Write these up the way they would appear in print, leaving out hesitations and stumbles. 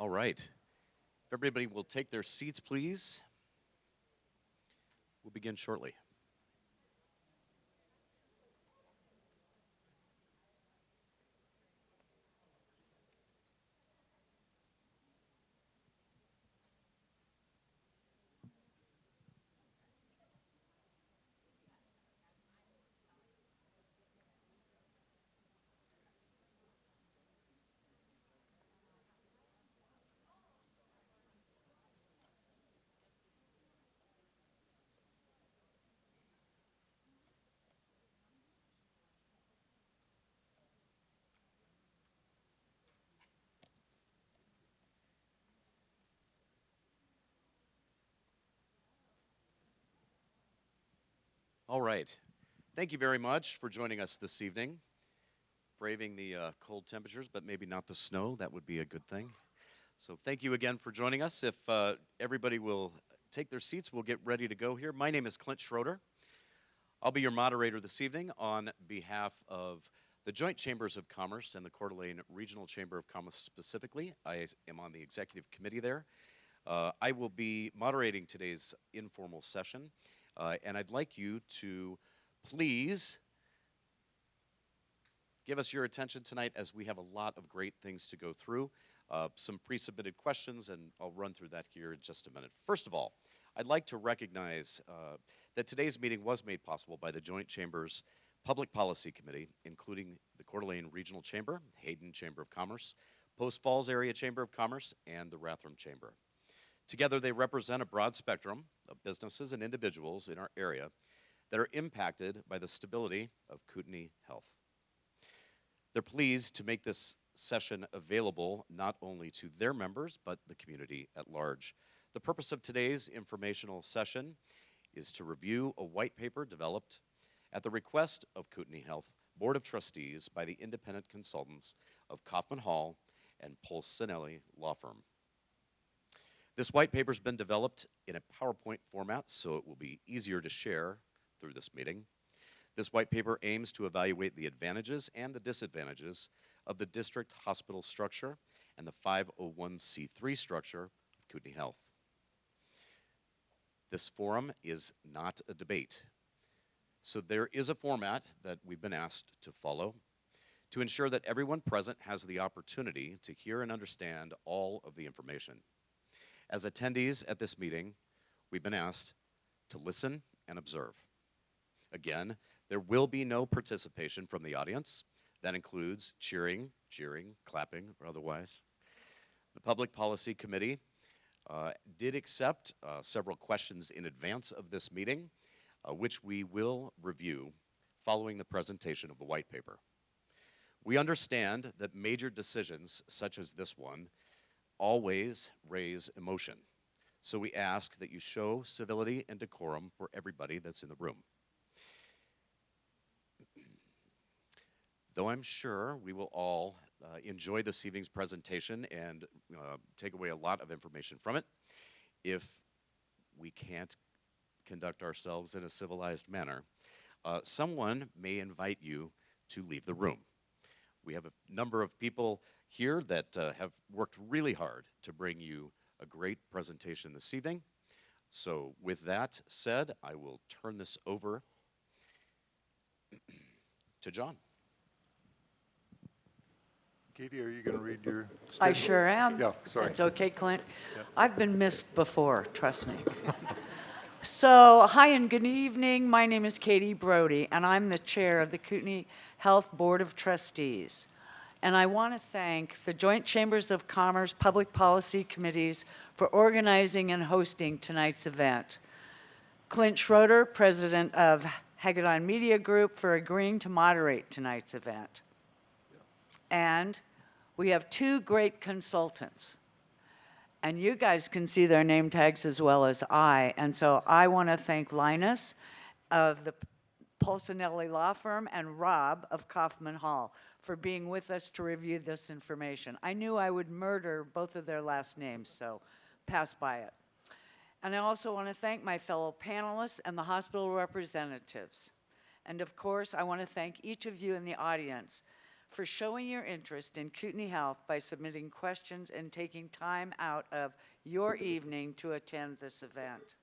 All right. If everybody will take their seats, please. We'll begin shortly. All right. Thank you very much for joining us this evening. Braving the cold temperatures, but maybe not the snow. That would be a good thing. So thank you again for joining us. If everybody will take their seats, we'll get ready to go here. My name is Clint Schroeder. I'll be your moderator this evening on behalf of the Joint Chambers of Commerce and the Coeur d'Alene Regional Chamber of Commerce specifically. I am on the executive committee there. I will be moderating today's informal session, and I'd like you to please give us your attention tonight as we have a lot of great things to go through. Some pre-submitted questions, and I'll run through that here in just a minute. First of all, I'd like to recognize that today's meeting was made possible by the Joint Chambers Public Policy Committee, including the Coeur d'Alene Regional Chamber, Hayden Chamber of Commerce, Post Falls Area Chamber of Commerce, and the Rathdrum Chamber. Together, they represent a broad spectrum of businesses and individuals in our area that are impacted by the stability of Kootenai health. They're pleased to make this session available not only to their members, but the community at large. The purpose of today's informational session is to review a white paper developed at the request of Kootenai Health Board of Trustees by the independent consultants of Kaufman Hall and Polsinelli Law Firm. This white paper has been developed in a PowerPoint format, so it will be easier to share through this meeting. This white paper aims to evaluate the advantages and the disadvantages of the district hospital structure and the 501c3 structure of Kootenai Health. This forum is not a debate. So there is a format that we've been asked to follow to ensure that everyone present has the opportunity to hear and understand all of the information. As attendees at this meeting, we've been asked to listen and observe. Again, there will be no participation from the audience. That includes cheering, clapping, or otherwise. The Public Policy Committee did accept several questions in advance of this meeting, which we will review following the presentation of the white paper. We understand that major decisions such as this one always raise emotion. So we ask that you show civility and decorum for everybody that's in the room. Though I'm sure we will all enjoy this evening's presentation and take away a lot of information from it, if we can't conduct ourselves in a civilized manner, someone may invite you to leave the room. We have a number of people here that have worked really hard to bring you a great presentation this evening. So with that said, I will turn this over to John. Katie, are you going to read your statement? I sure am. Yeah, sorry. It's okay, Clint. Yep. I've been missed before, trust me. So, hi and good evening. My name is Katie Brody, and I'm the chair of the Kootenai Health Board of Trustees. And I want to thank the Joint Chambers of Commerce Public Policy Committees for organizing and hosting tonight's event. Clint Schroeder, president of Hagedorn Media Group, for agreeing to moderate tonight's event. And we have two great consultants. And you guys can see their name tags as well as I. And so I want to thank Linus of the Polsinelli Law Firm and Rob of Kaufman Hall for being with us to review this information. I knew I would murder both of their last names, so pass by it. And I also want to thank my fellow panelists and the hospital representatives. And of course, I want to thank each of you in the audience for showing your interest in Kootenai Health by submitting questions and taking time out of your evening to attend this event.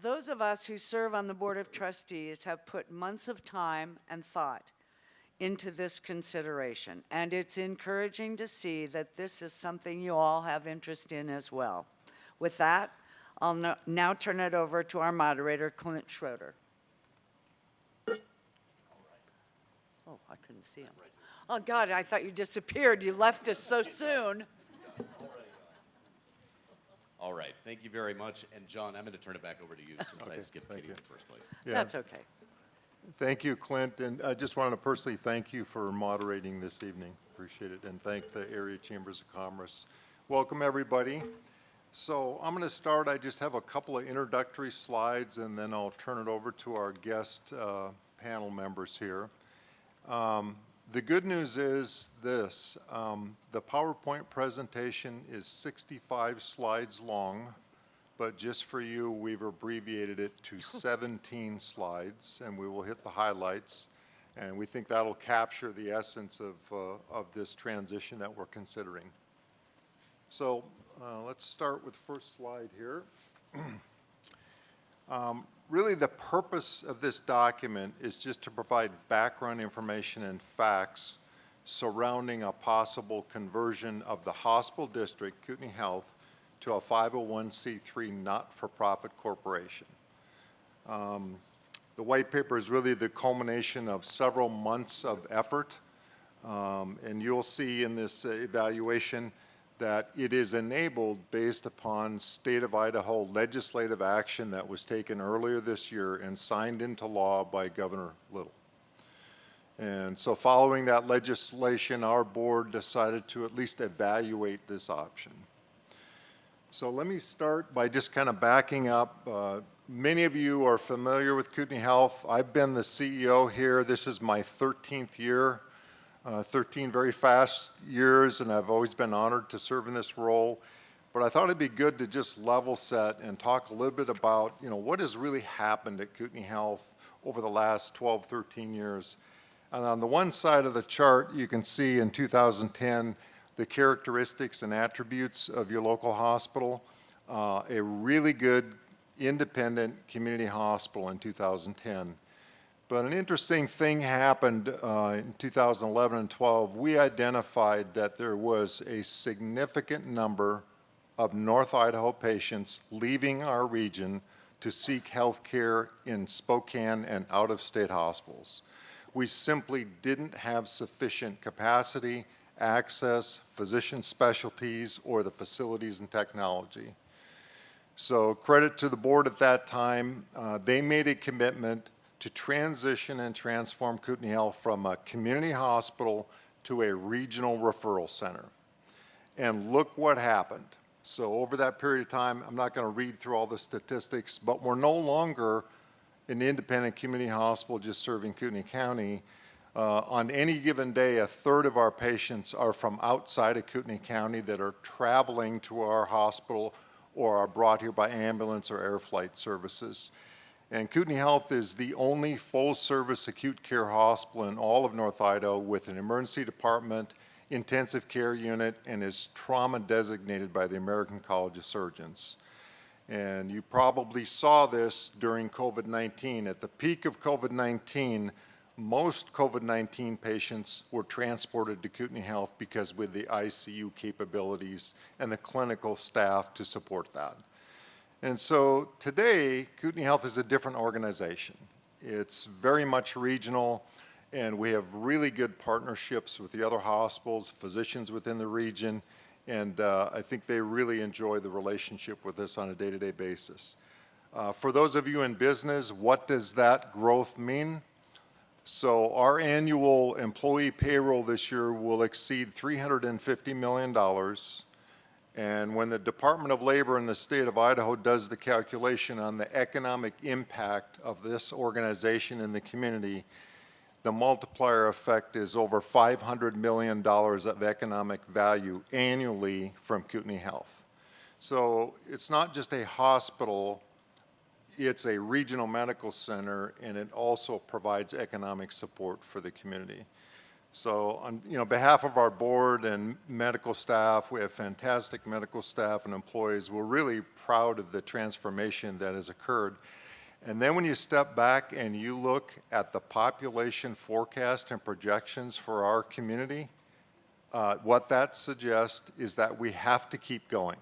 Those of us who serve on the Board of Trustees have put months of time and thought into this consideration, and it's encouraging to see that this is something you all have interest in as well. With that, I'll now turn it over to our moderator, Clint Schroeder. Oh, I couldn't see him. Oh, God, I thought you disappeared. You left us so soon. All right, thank you very much. And John, I'm going to turn it back over to you since I Okay, skipped thank Katie you. in the first place. Yeah. That's okay. Thank you, Clint, and I just wanted to personally thank you for moderating this evening. Appreciate it, and thank the Area Chambers of Commerce. Welcome, everybody. So I'm going to start. I just have a couple of introductory slides, and then I'll turn it over to our guest panel members here. The good news is this. The PowerPoint presentation is 65 slides long. But just for you, we've abbreviated it to 17 slides, and we will hit the highlights. And we think that'll capture the essence of this transition that we're considering. So let's start with the first slide here. Really, the purpose of this document is just to provide background information and facts surrounding a possible conversion of the hospital district, Kootenai Health, to a 501c3 not-for-profit corporation. The white paper is really the culmination of several months of effort, and you'll see in this evaluation that it is enabled based upon state of Idaho legislative action that was taken earlier this year and signed into law by Governor Little. And so following that legislation, our board decided to at least evaluate this option. So let me start by just kind of backing up. Many of you are familiar with Kootenai Health. I've been the CEO here. This is my 13th year, 13 very fast years, and I've always been honored to serve in this role. But I thought it'd be good to just level set and talk a little bit about, what has really happened at Kootenai Health over the last 12, 13 years. And on the one side of the chart, you can see in 2010, the characteristics and attributes of your local hospital, a really good independent community hospital in 2010. But an interesting thing happened in 2011 and 12. We identified that there was a significant number of North Idaho patients leaving our region to seek health care in Spokane and out-of-state hospitals. We simply didn't have sufficient capacity, access, physician specialties, or the facilities and technology. So credit to the board at that time. They made a commitment to transition and transform Kootenai Health from a community hospital to a regional referral center. And look what happened. So over that period of time, I'm not going to read through all the statistics, but we're no longer an independent community hospital just serving Kootenai County. On any given day, a third of our patients are from outside of Kootenai County that are traveling to our hospital or are brought here by ambulance or air flight services. And Kootenai Health is the only full-service acute care hospital in all of North Idaho with an emergency department, intensive care unit, and is trauma designated by the American College of Surgeons. And you probably saw this during COVID-19. At the peak of COVID-19, most COVID-19 patients were transported to Kootenai Health because with the ICU capabilities and the clinical staff to support that. And so today, Kootenai Health is a different organization. It's very much regional, and we have really good partnerships with the other hospitals, physicians within the region, and I think they really enjoy the relationship with us on a day-to-day basis. For those of you in business, what does that growth mean? So our annual employee payroll this year will exceed $350 million. And when the Department of Labor in the state of Idaho does the calculation on the economic impact of this organization in the community, the multiplier effect is over $500 million of economic value annually from Kootenai Health. So it's not just a hospital, it's a regional medical center, and it also provides economic support for the community. So on behalf of our board and medical staff, we have fantastic medical staff and employees. We're really proud of the transformation that has occurred. And then when you step back and you look at the population forecast and projections for our community, what that suggests is that we have to keep going.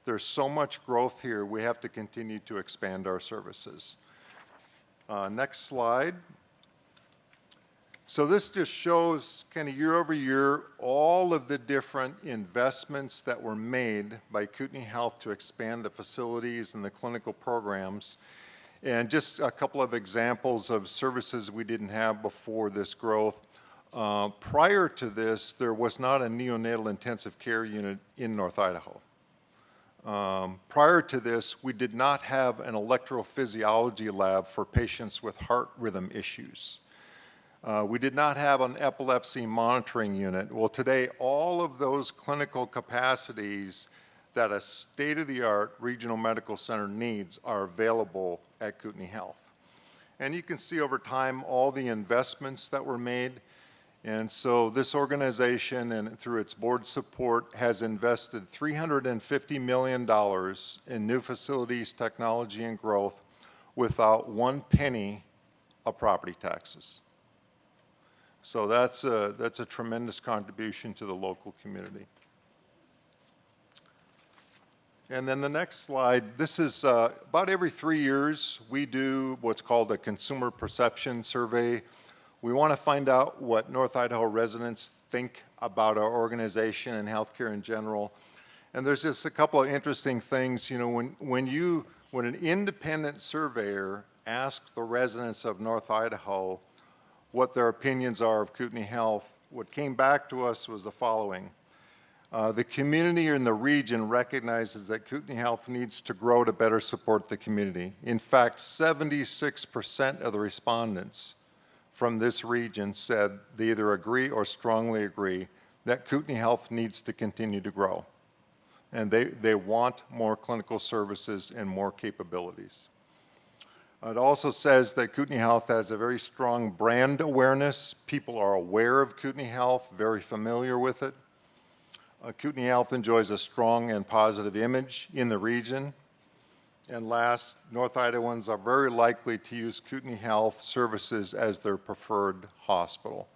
There's so much growth here, we have to continue to expand our services. Next slide. So this just shows kind of year over year all of the different investments that were made by Kootenai Health to expand the facilities and the clinical programs. And just a couple of examples of services we didn't have before this growth. Prior to this, there was not a neonatal intensive care unit in North Idaho. Prior to this, we did not have an electrophysiology lab for patients with heart rhythm issues. We did not have an epilepsy monitoring unit. Well, today, all of those clinical capacities that a state-of-the-art regional medical center needs are available at Kootenai Health. And you can see over time all the investments that were made. And so this organization, and through its board support, has invested $350 million in new facilities, technology, and growth without one penny of property taxes. So that's a tremendous contribution to the local community. And then the next slide, this is about every 3 years we do what's called a consumer perception survey. We want to find out what North Idaho residents think about our organization and healthcare in general. And there's just a couple of interesting things. You know, when an independent surveyor asks the residents of North Idaho what their opinions are of Kootenai Health, what came back to us was the following. The community in the region recognizes that Kootenai Health needs to grow to better support the community. In fact, 76% of the respondents from this region said they either agree or strongly agree that Kootenai Health needs to continue to grow. And they want more clinical services and more capabilities. It also says that Kootenai Health has a very strong brand awareness. People are aware of Kootenai Health, very familiar with it. Kootenai Health enjoys a strong and positive image in the region. And last, North Idahoans are very likely to use Kootenai Health services as their preferred hospital.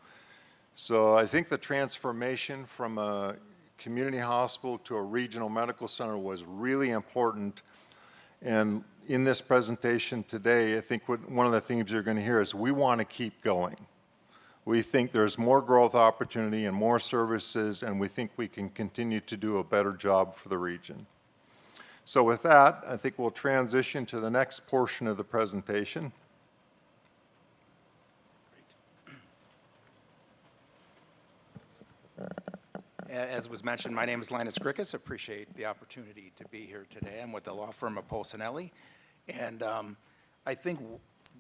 So I think the transformation from a community hospital to a regional medical center was really important. And in this presentation today, I think one of the themes you're going to hear is we want to keep going. We think there's more growth opportunity and more services, and we think we can continue to do a better job for the region. So with that, I think we'll transition to the next portion of the presentation. As was mentioned, my name is Linus Grickus. Appreciate the opportunity to be here today. I'm with the law firm of Polsinelli. And I think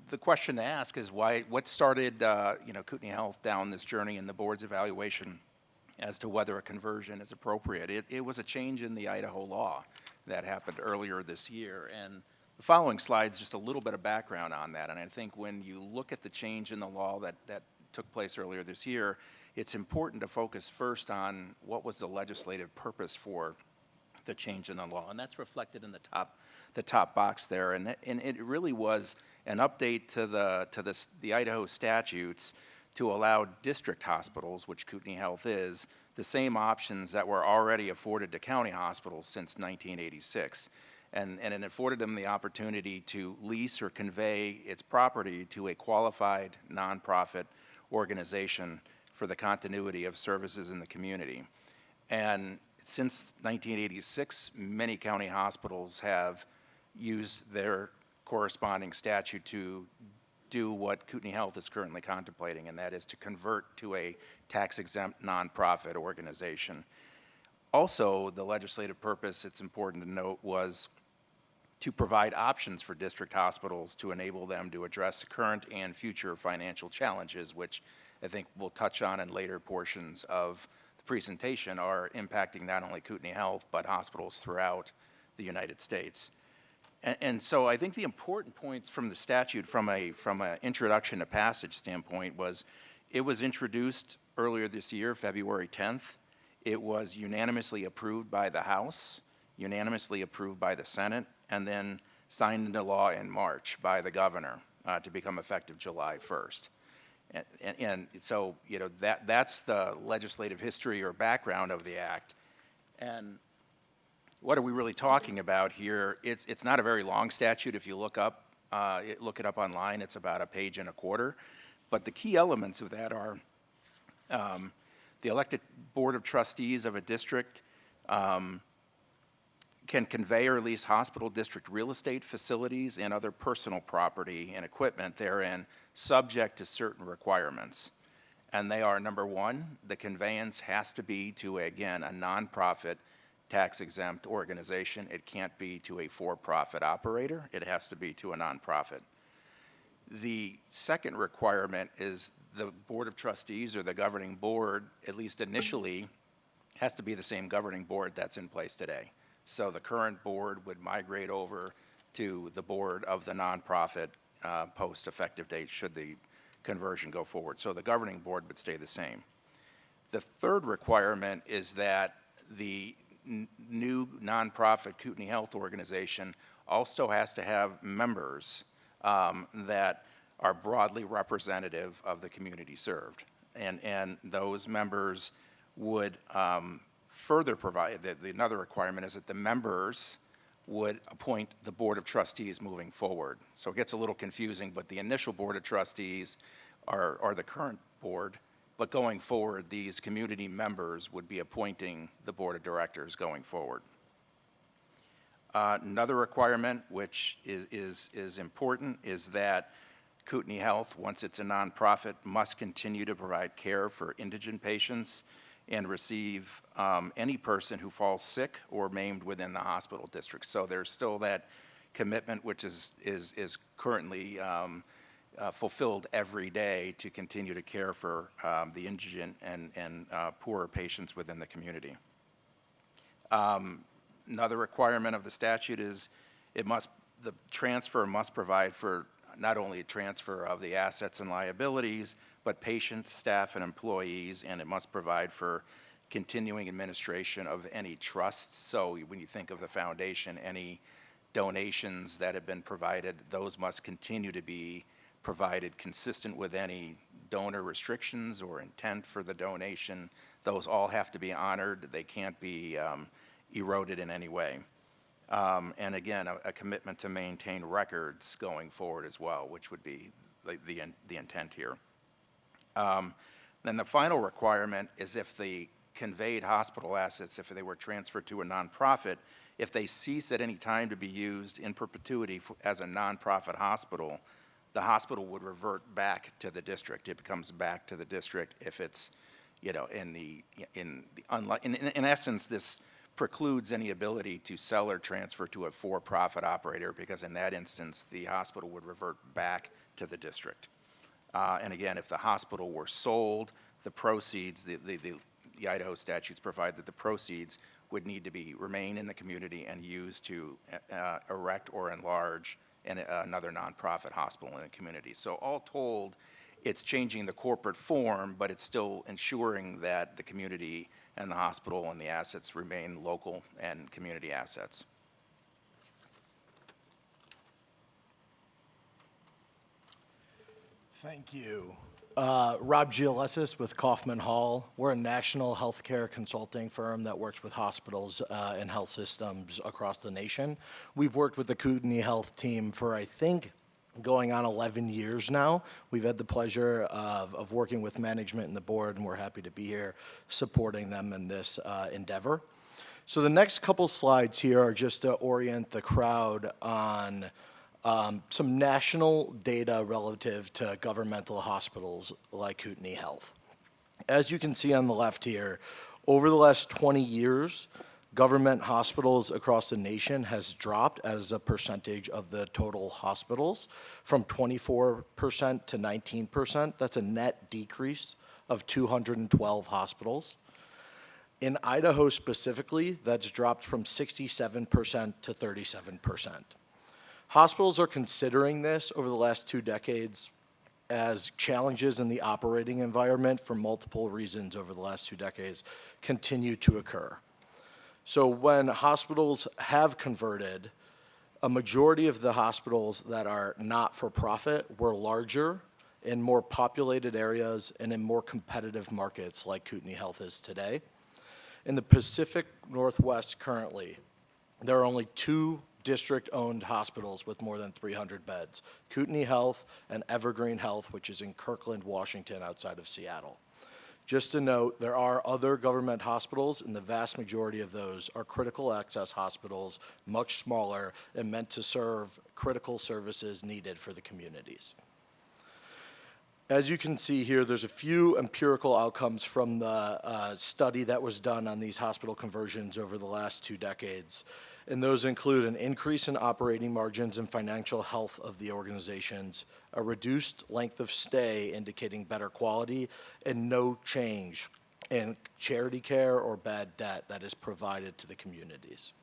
the question to ask is what started Kootenai Health down this journey in the board's evaluation as to whether a conversion is appropriate. It was a change in the Idaho law that happened earlier this year. And the following slide's just a little bit of background on that. And I think when you look at the change in the law that took place earlier this year, it's important to focus first on what was the legislative purpose for the change in the law. And that's reflected in the top box there. And it really was an update to the Idaho statutes to allow district hospitals, which Kootenai Health is, the same options that were already afforded to county hospitals since 1986. And it afforded them the opportunity to lease or convey its property to a qualified nonprofit organization for the continuity of services in the community. And since 1986, many county hospitals have used their corresponding statute to do what Kootenai Health is currently contemplating, and that is to convert to a tax-exempt nonprofit organization. Also, the legislative purpose, it's important to note, was to provide options for district hospitals to enable them to address current and future financial challenges, which I think we'll touch on in later portions of the presentation, are impacting not only Kootenai Health, but hospitals throughout the United States. And so I think the important points from the statute from an introduction to passage standpoint was it was introduced earlier this year, February 10th. It was unanimously approved by the House, unanimously approved by the Senate, and then signed into law in March by the governor to become effective July 1st. And so, you know, that's the legislative history or background of the act. And what are we really talking about here? It's not a very long statute. If you look it up online, it's about a page and a quarter. But the key elements of that are the elected board of trustees of a district can convey or lease hospital district real estate, facilities, and other personal property and equipment therein, subject to certain requirements. And they are, number one, the conveyance has to be to, again, a nonprofit tax-exempt organization. It can't be to a for-profit operator. It has to be to a nonprofit. The second requirement is the Board of Trustees or the governing board, at least initially, has to be the same governing board that's in place today. So the current board would migrate over to the board of the nonprofit post-effective date should the conversion go forward. So the governing board would stay the same. The third requirement is that the new nonprofit Kootenai Health Organization also has to have members that are broadly representative of the community served. And those members would further provide, another requirement is that the members would appoint the Board of Trustees moving forward. So it gets a little confusing, but the initial Board of Trustees are the current board, but going forward, these community members would be appointing the Board of Directors going forward. Another requirement, which is important, is that Kootenai Health, once it's a nonprofit, must continue to provide care for indigent patients and receive any person who falls sick or maimed within the hospital district. So there's still that commitment, which is currently fulfilled every day to continue to care for the indigent and poorer patients within the community. Another requirement of the statute is the transfer must provide for not only a transfer of the assets and liabilities, but patients, staff, and employees, and it must provide for continuing administration of any trusts. So when you think of the foundation, any donations that have been provided, those must continue to be provided consistent with any donor restrictions or intent for the donation. Those all have to be honored. They can't be eroded in any way. And again, a commitment to maintain records going forward as well, which would be the intent here. Then the final requirement is if the conveyed hospital assets, if they were transferred to a nonprofit, if they cease at any time to be used in perpetuity as a nonprofit hospital, the hospital would revert back to the district. It becomes back to the district if it's, you know, in essence, this precludes any ability to sell or transfer to a for-profit operator, because in that instance, the hospital would revert back to the district. And again, if the hospital were sold, the proceeds, the Idaho statutes provide that the proceeds would need to remain in the community and used to erect or enlarge another nonprofit hospital in the community. So all told, it's changing the corporate form, but it's still ensuring that the community and the hospital and the assets remain local and community assets. Thank you. Rob Gialesis with Kaufman Hall. We're a national healthcare consulting firm that works with hospitals and health systems across the nation. We've worked with the Kootenai Health team for, I think, going on 11 years now. We've had the pleasure of working with management and the board, and we're happy to be here supporting them in this endeavor. So the next couple slides here are just to orient the crowd on some national data relative to governmental hospitals like Kootenai Health. As you can see on the left here, over the last 20 years, government hospitals across the nation has dropped as a percentage of the total hospitals from 24% to 19%. That's a net decrease of 212 hospitals. In Idaho specifically, that's dropped from 67% to 37%. Hospitals are considering this over the last 2 decades as challenges in the operating environment for multiple reasons over the last 2 decades continue to occur. So when hospitals have converted, a majority of the hospitals that are not-for-profit were larger in more populated areas and in more competitive markets like Kootenai Health is today. In the Pacific Northwest currently, there are only 2 district-owned hospitals with more than 300 beds, Kootenai Health and Evergreen Health, which is in Kirkland, Washington, outside of Seattle. Just to note, there are other government hospitals, and the vast majority of those are critical access hospitals, much smaller, and meant to serve critical services needed for the communities. As you can see here, there's a few empirical outcomes from the study that was done on these hospital conversions over the last 2 decades. And those include an increase in operating margins and financial health of the organizations, a reduced length of stay indicating better quality, and no change in charity care or bad debt that is provided to the communities.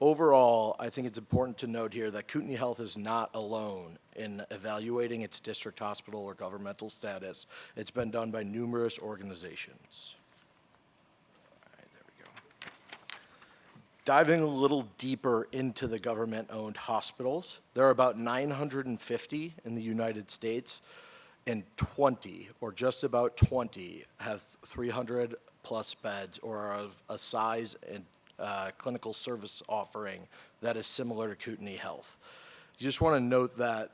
Overall, I think it's important to note here that Kootenai Health is not alone in evaluating its district hospital or governmental status. It's been done by numerous organizations. All right, there we go. Diving a little deeper into the government-owned hospitals, there are about 950 in the United States, and 20, or just about 20, have 300-plus beds or are of a size and clinical service offering that is similar to Kootenai Health. You just want to note that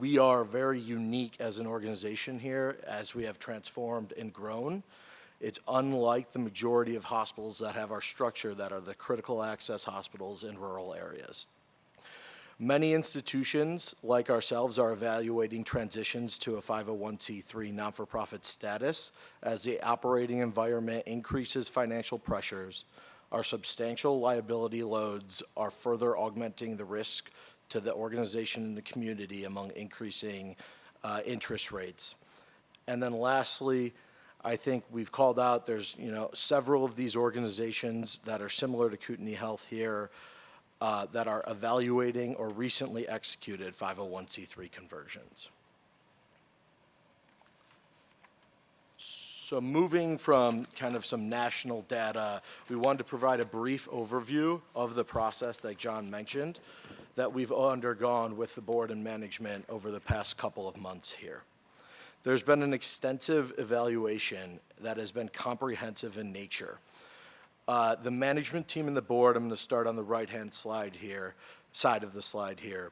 we are very unique as an organization here as we have transformed and grown. It's unlike the majority of hospitals that have our structure that are the critical access hospitals in rural areas. Many institutions, like ourselves, are evaluating transitions to a 501c3 non-for-profit status as the operating environment increases financial pressures. Our substantial liability loads are further augmenting the risk to the organization and the community among increasing interest rates. And then lastly, I think we've called out there's several of these organizations that are similar to Kootenai Health here that are evaluating or recently executed 501c3 conversions. So moving from kind of some national data, we wanted to provide a brief overview of the process that John mentioned that we've undergone with the board and management over the past couple of months here. There's been an extensive evaluation that has been comprehensive in nature. The management team and the board, I'm going to start on the right-hand side of the slide here.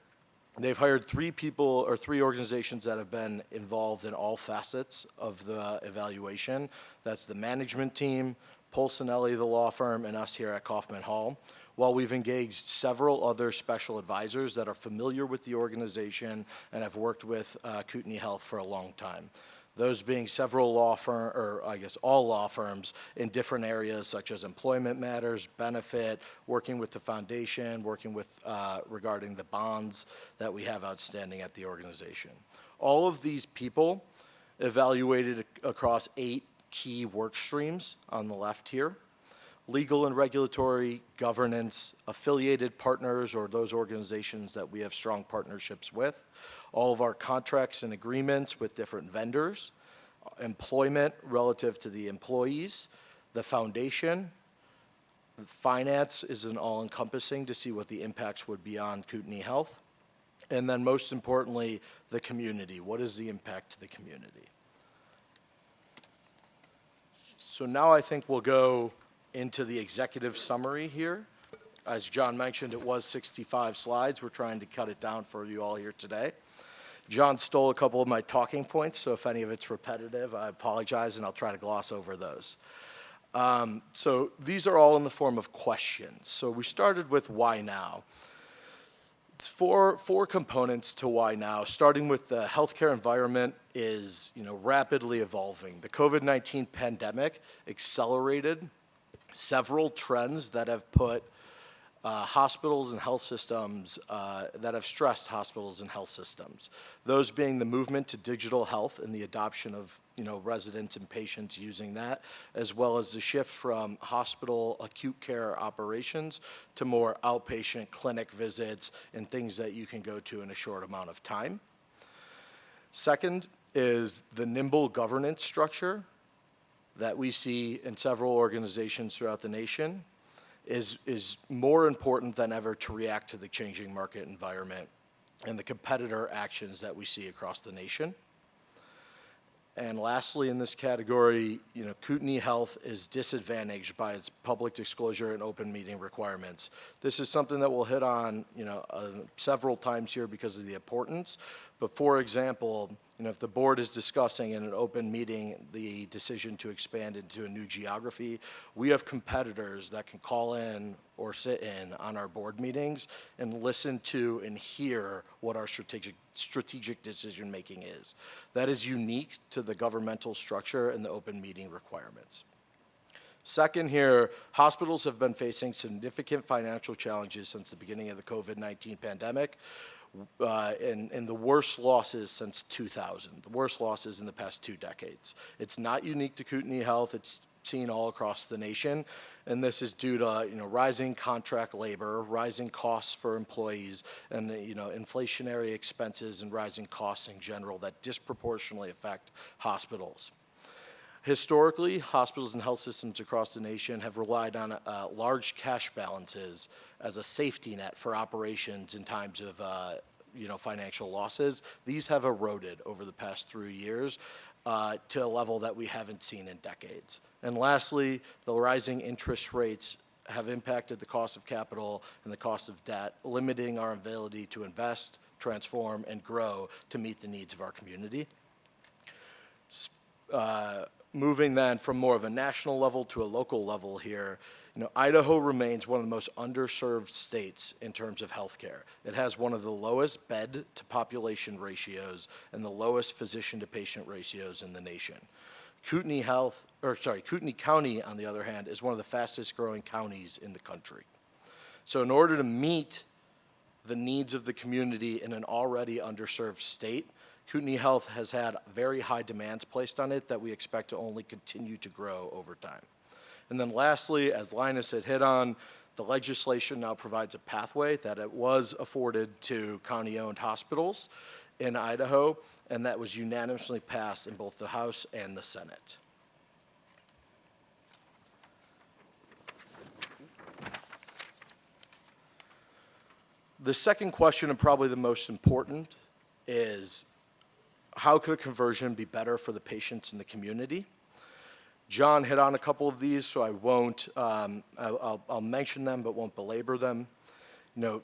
They've hired 3 people or 3 organizations that have been involved in all facets of the evaluation. That's the management team, Polsinelli, the law firm, and us here at Kaufman Hall, while we've engaged several other special advisors that are familiar with the organization and have worked with Kootenai Health for a long time. Those being several law firms, or I guess all law firms in different areas such as employment matters, benefit, working with the foundation, working with regarding the bonds that we have outstanding at the organization. All of these people evaluated across 8 key work streams on the left here: legal and regulatory, governance, affiliated partners or those organizations that we have strong partnerships with, all of our contracts and agreements with different vendors, employment relative to the employees, the foundation. Finance is an all-encompassing to see what the impacts would be on Kootenai Health. And then most importantly, the community. What is the impact to the community? So now I think we'll go into the executive summary here. As John mentioned, it was 65 slides. We're trying to cut it down for you all here today. John stole a couple of my talking points, so if any of it's repetitive, I apologize, and I'll try to gloss over those. So these are all in the form of questions. So we started with why now. It's four components to why now, starting with the healthcare environment is rapidly evolving. The COVID-19 pandemic accelerated several trends that have put hospitals and health systems, that have stressed hospitals and health systems. Those being the movement to digital health and the adoption of residents and patients using that, as well as the shift from hospital acute care operations to more outpatient clinic visits and things that you can go to in a short amount of time. Second is the nimble governance structure that we see in several organizations throughout the nation is more important than ever to react to the changing market environment and the competitor actions that we see across the nation. And lastly, in this category, Kootenai Health is disadvantaged by its public disclosure and open meeting requirements. This is something that we'll hit on, several times here because of the importance. But for example, if the board is discussing in an open meeting the decision to expand into a new geography, we have competitors that can call in or sit in on our board meetings and listen to and hear what our strategic decision-making is. That is unique to the governmental structure and the open meeting requirements. Second here, hospitals have been facing significant financial challenges since the beginning of the COVID-19 pandemic, and the worst losses since 2000, the worst losses in the past 2 decades. It's not unique to Kootenai Health. It's seen all across the nation, and this is due to rising contract labor, rising costs for employees, and inflationary expenses and rising costs in general that disproportionately affect hospitals. Historically, hospitals and health systems across the nation have relied on large cash balances as a safety net for operations in times of financial losses. These have eroded over the past 3 years to a level that we haven't seen in decades. And lastly, the rising interest rates have impacted the cost of capital and the cost of debt, limiting our ability to invest, transform, and grow to meet the needs of our community. Moving then from more of a national level to a local level here, Idaho remains one of the most underserved states in terms of healthcare. It has one of the lowest bed to population ratios and the lowest physician to patient ratios in the nation. Kootenai County, on the other hand, is one of the fastest growing counties in the country. So in order to meet the needs of the community in an already underserved state, Kootenai Health has had very high demands placed on it that we expect to only continue to grow over time. And then lastly, as Linus had hit on, the legislation now provides a pathway that it was afforded to county-owned hospitals in Idaho, and that was unanimously passed in both the House and the Senate. The second question, and probably the most important, is how could a conversion be better for the patients in the community? John hit on a couple of these, so I won't, I'll mention them but won't belabor them.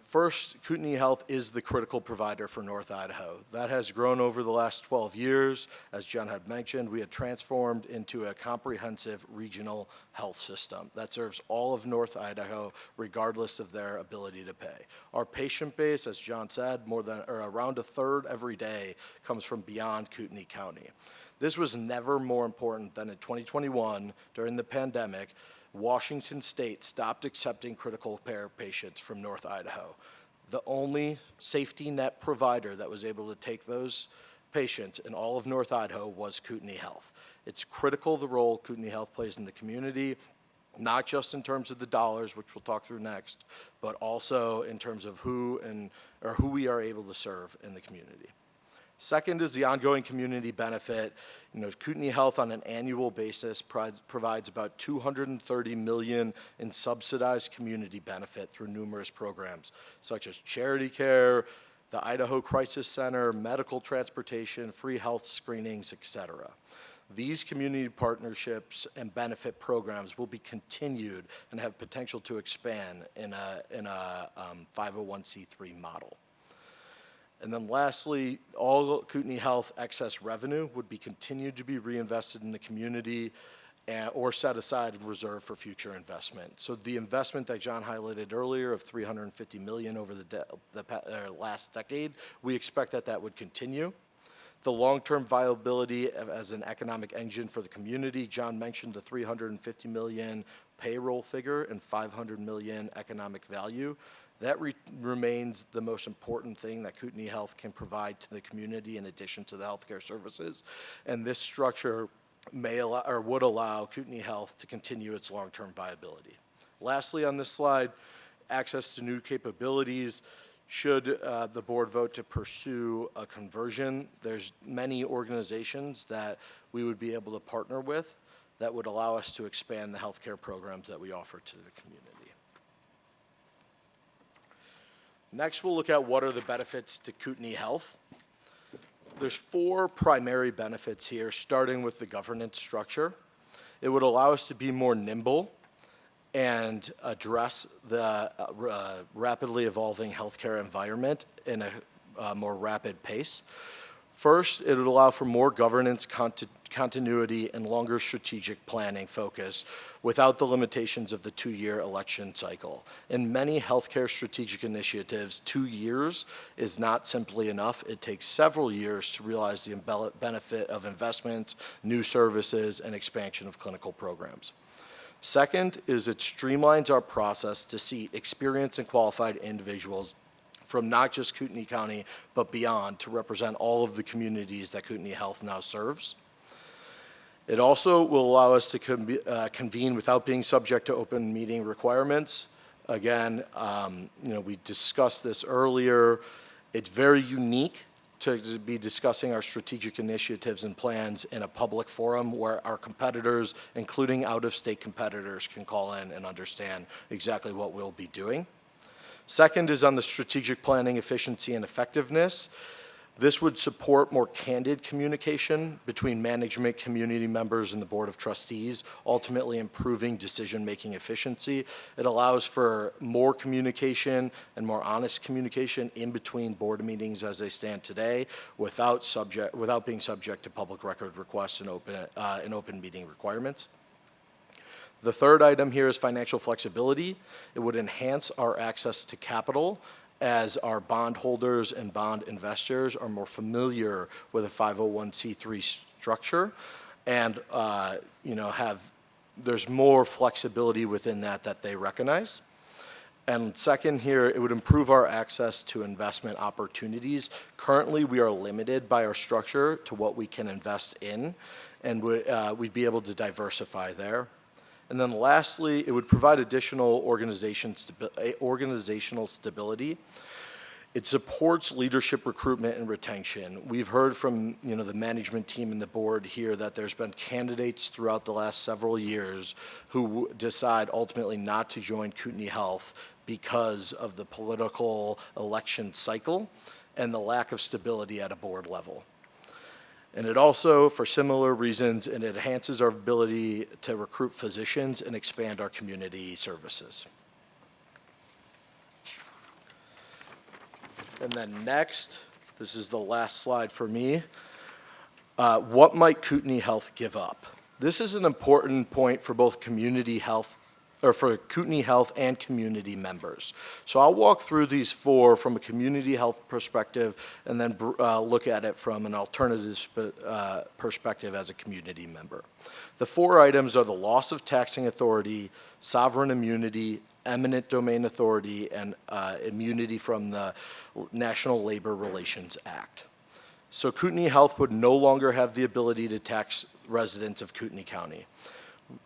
First, Kootenai Health is the critical provider for North Idaho. That has grown over the last 12 years. As John had mentioned, we had transformed into a comprehensive regional health system that serves all of North Idaho, regardless of their ability to pay. Our patient base, as John said, around a third every day comes from beyond Kootenai County. This was never more important than in 2021, during the pandemic. Washington State stopped accepting critical care patients from North Idaho. The only safety net provider that was able to take those patients in all of North Idaho was Kootenai Health. It's critical the role Kootenai Health plays in the community, not just in terms of the dollars, which we'll talk through next, but also in terms of who we are able to serve in the community. Second is the ongoing community benefit. Kootenai Health on an annual basis provides about $230 million in subsidized community benefit through numerous programs, such as charity care, the Idaho Crisis Center, medical transportation, free health screenings, etc. These community partnerships and benefit programs will be continued and have potential to expand in a 501c3 model. And then lastly, all Kootenai Health excess revenue would be continued to be reinvested in the community or set aside and reserved for future investment. So the investment that John highlighted earlier of $350 million over the last decade, we expect that would continue. The long-term viability as an economic engine for the community, John mentioned the $350 million payroll figure and $500 million economic value. That remains the most important thing that Kootenai Health can provide to the community in addition to the healthcare services. And this structure would allow Kootenai Health to continue its long-term viability. Lastly on this slide, access to new capabilities. Should the board vote to pursue a conversion, there's many organizations that we would be able to partner with that would allow us to expand the healthcare programs that we offer to the community. Next, we'll look at what are the benefits to Kootenai Health. There's 4 primary benefits here, starting with the governance structure. It would allow us to be more nimble and address the rapidly evolving healthcare environment in a more rapid pace. First, it would allow for more governance continuity and longer strategic planning focus without the limitations of the 2-year election cycle. In many healthcare strategic initiatives, 2 years is not simply enough. It takes several years to realize the benefit of investments, new services, and expansion of clinical programs. Second is it streamlines our process to seat experienced and qualified individuals from not just Kootenai County, but beyond to represent all of the communities that Kootenai Health now serves. It also will allow us to convene without being subject to open meeting requirements. Again, we discussed this earlier. It's very unique to be discussing our strategic initiatives and plans in a public forum where our competitors, including out-of-state competitors, can call in and understand exactly what we'll be doing. Second is on the strategic planning efficiency and effectiveness. This would support more candid communication between management, community members, and the Board of Trustees, ultimately improving decision-making efficiency. It allows for more communication and more honest communication in between board meetings as they stand today without being subject to public record requests and open meeting requirements. The third item here is financial flexibility. It would enhance our access to capital as our bondholders and bond investors are more familiar with a 501c3 structure and there's more flexibility within that they recognize. And second here, it would improve our access to investment opportunities. Currently, we are limited by our structure to what we can invest in, and we'd be able to diversify there. And then lastly, it would provide additional organizational stability. It supports leadership recruitment and retention. We've heard from the management team and the board here that there's been candidates throughout the last several years who decide ultimately not to join Kootenai Health because of the political election cycle and the lack of stability at a board level. And it also, for similar reasons, it enhances our ability to recruit physicians and expand our community services. And then next, this is the last slide for me. What might Kootenai Health give up? This is an important point for both community health, or for Kootenai Health and community members. So I'll walk through these 4 from a community health perspective and then look at it from an alternative perspective as a community member. The 4 items are the loss of taxing authority, sovereign immunity, eminent domain authority, and immunity from the National Labor Relations Act. So Kootenai Health would no longer have the ability to tax residents of Kootenai County.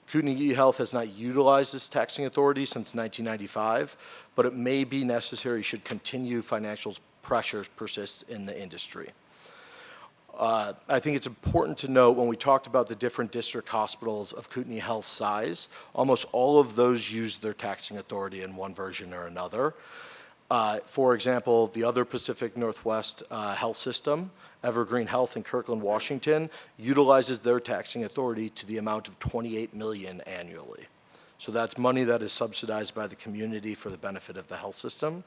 Kootenai Health has not utilized this taxing authority since 1995, but it may be necessary should continued financial pressures persist in the industry. I think it's important to note when we talked about the different district hospitals of Kootenai Health's size, almost all of those use their taxing authority in one version or another. For example, the other Pacific Northwest health system, Evergreen Health in Kirkland, Washington, utilizes their taxing authority to the amount of $28 million annually. So that's money that is subsidized by the community for the benefit of the health system.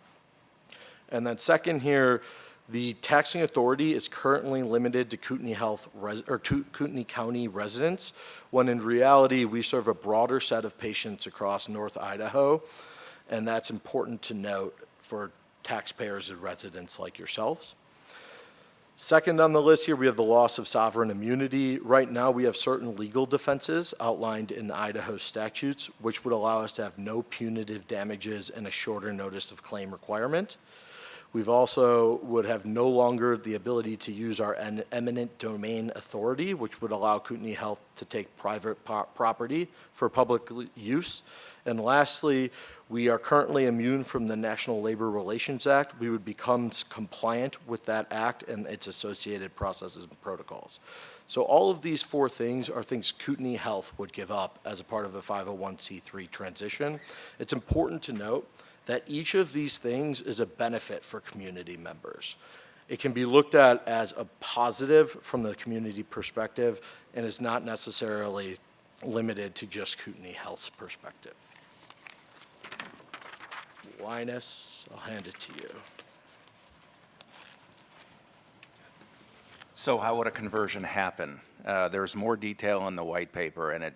And then second here, the taxing authority is currently limited to Kootenai Kootenai County residents, when in reality we serve a broader set of patients across North Idaho, and that's important to note for taxpayers and residents like yourselves. Second on the list here, we have the loss of sovereign immunity. Right now, we have certain legal defenses outlined in the Idaho statutes, which would allow us to have no punitive damages and a shorter notice of claim requirement. We've also would have no longer the ability to use our eminent domain authority, which would allow Kootenai Health to take private property for public use. And lastly, We are currently immune from the National Labor Relations Act. We would become compliant with that act and its associated processes and protocols. So all of these four things are things Kootenai Health would give up as a part of a 501c3 transition. It's important to note that each of these things is a benefit for community members. It can be looked at as a positive from the community perspective and is not necessarily limited to just Kootenai Health's perspective. Linus, I'll hand it to you. So how would a conversion happen? There's more detail in the white paper, and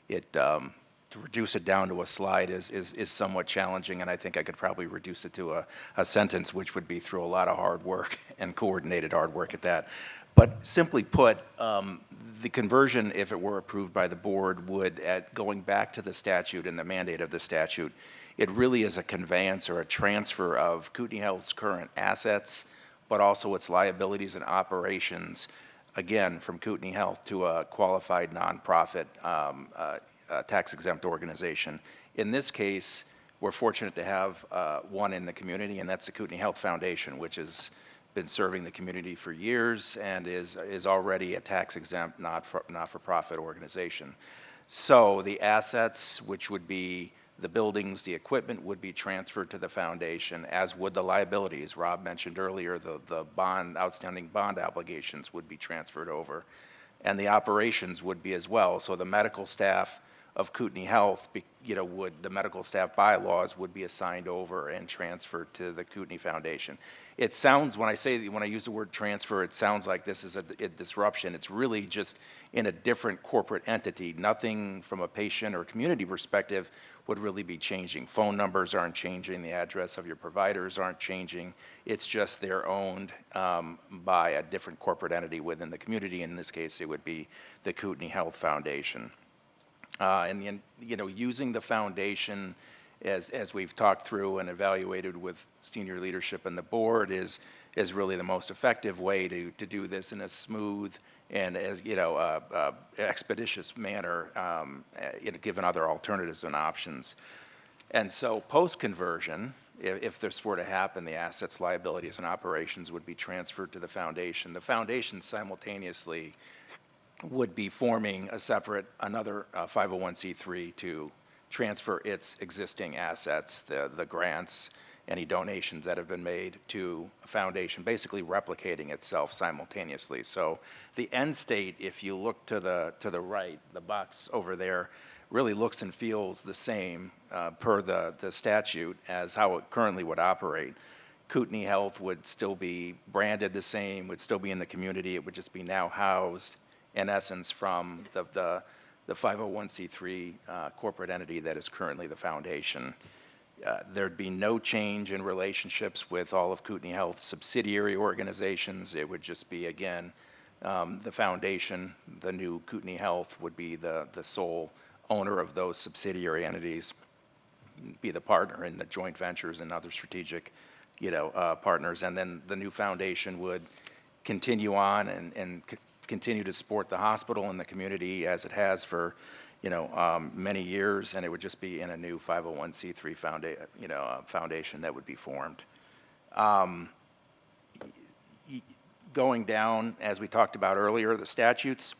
to reduce it down to a slide is somewhat challenging, and I think I could probably reduce it to a sentence, which would be through a lot of hard work and coordinated hard work at that. But simply put, the conversion, if it were approved by the board, would, going back to the statute and the mandate of the statute, it really is a conveyance or a transfer of Kootenai Health's current assets, but also its liabilities and operations, again, from Kootenai Health to a qualified nonprofit tax-exempt organization. In this case, we're fortunate to have one in the community, and that's the Kootenai Health Foundation, which has been serving the community for years and is already a tax-exempt, not-for-profit organization. So the assets, which would be the buildings, the equipment, would be transferred to the foundation, as would the liabilities. Rob mentioned earlier the outstanding bond obligations would be transferred over, and the operations would be as well. So the medical staff of Kootenai Health, the medical staff bylaws would be assigned over and transferred to the Kootenai Foundation. It sounds, when I use the word transfer, it sounds like this is a disruption. It's really just in a different corporate entity. Nothing from a patient or community perspective would really be changing. Phone numbers aren't changing. The address of your providers aren't changing. It's just they're owned by a different corporate entity within the community. In this case, it would be the Kootenai Health Foundation. Using the foundation, as we've talked through and evaluated with senior leadership and the board, is really the most effective way to do this in a smooth and expeditious manner, given other alternatives and options. And so post-conversion, if this were to happen, the assets, liabilities, and operations would be transferred to the foundation. The foundation simultaneously would be forming another 501c3 to transfer its existing assets, the grants, any donations that have been made to a foundation, basically replicating itself simultaneously. So the end state, if you look to the right, the box over there, really looks and feels the same per the statute as how it currently would operate. Kootenai Health would still be branded the same, would still be in the community. It would just be now housed, in essence, from the 501c3 corporate entity that is currently the foundation. There'd be no change in relationships with all of Kootenai Health's subsidiary organizations. It would just be, again, the foundation, the new Kootenai Health would be the sole owner of those subsidiary entities, be the partner in the joint ventures and other strategic, partners. And then the new foundation would continue on and continue to support the hospital and the community as it has for, many years, and it would just be in a new 501c3 foundation that would be formed. Going down, as we talked about earlier, the statutes,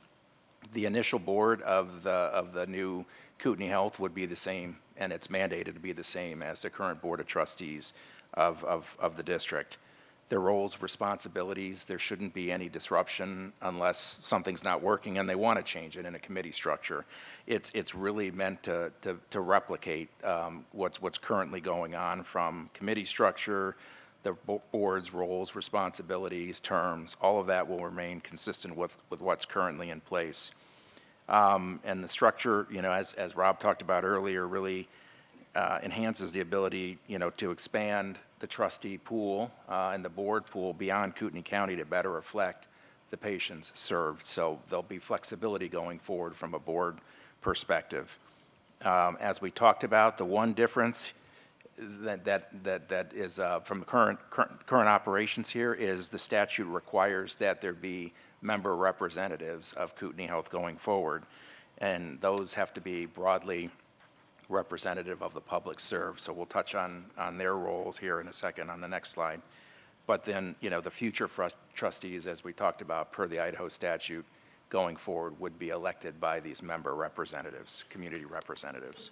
the initial board of the new Kootenai Health would be the same, and it's mandated to be the same as the current board of trustees of the district. Their roles, responsibilities, there shouldn't be any disruption unless something's not working and they want to change it in a committee structure. It's really meant to replicate what's currently going on, from committee structure, the board's roles, responsibilities, terms. All of that will remain consistent with what's currently in place. And the structure, as Rob talked about earlier, really enhances the ability, to expand the trustee pool and the board pool beyond Kootenai County to better reflect the patients served. So there'll be flexibility going forward from a board perspective. As we talked about, the one difference that is from the current operations here is the statute requires that there be member representatives of Kootenai Health going forward, and those have to be broadly representative of the public served. So we'll touch on their roles here in a second on the next slide. But then, the future trustees, as we talked about per the Idaho statute, going forward would be elected by these member representatives, community representatives.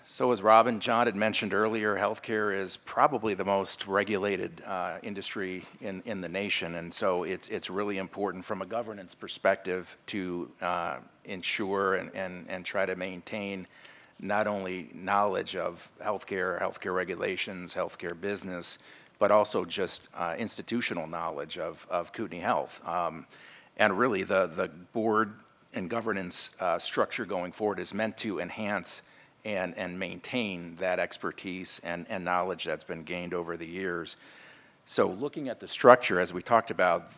So as Rob and John had mentioned earlier, healthcare is probably the most regulated industry in the nation, and so it's really important from a governance perspective to ensure and try to maintain not only knowledge of healthcare regulations, healthcare business, but also just institutional knowledge of Kootenai Health. And really, the board and governance structure going forward is meant to enhance and maintain that expertise and knowledge that's been gained over the years. So looking at the structure, as we talked about,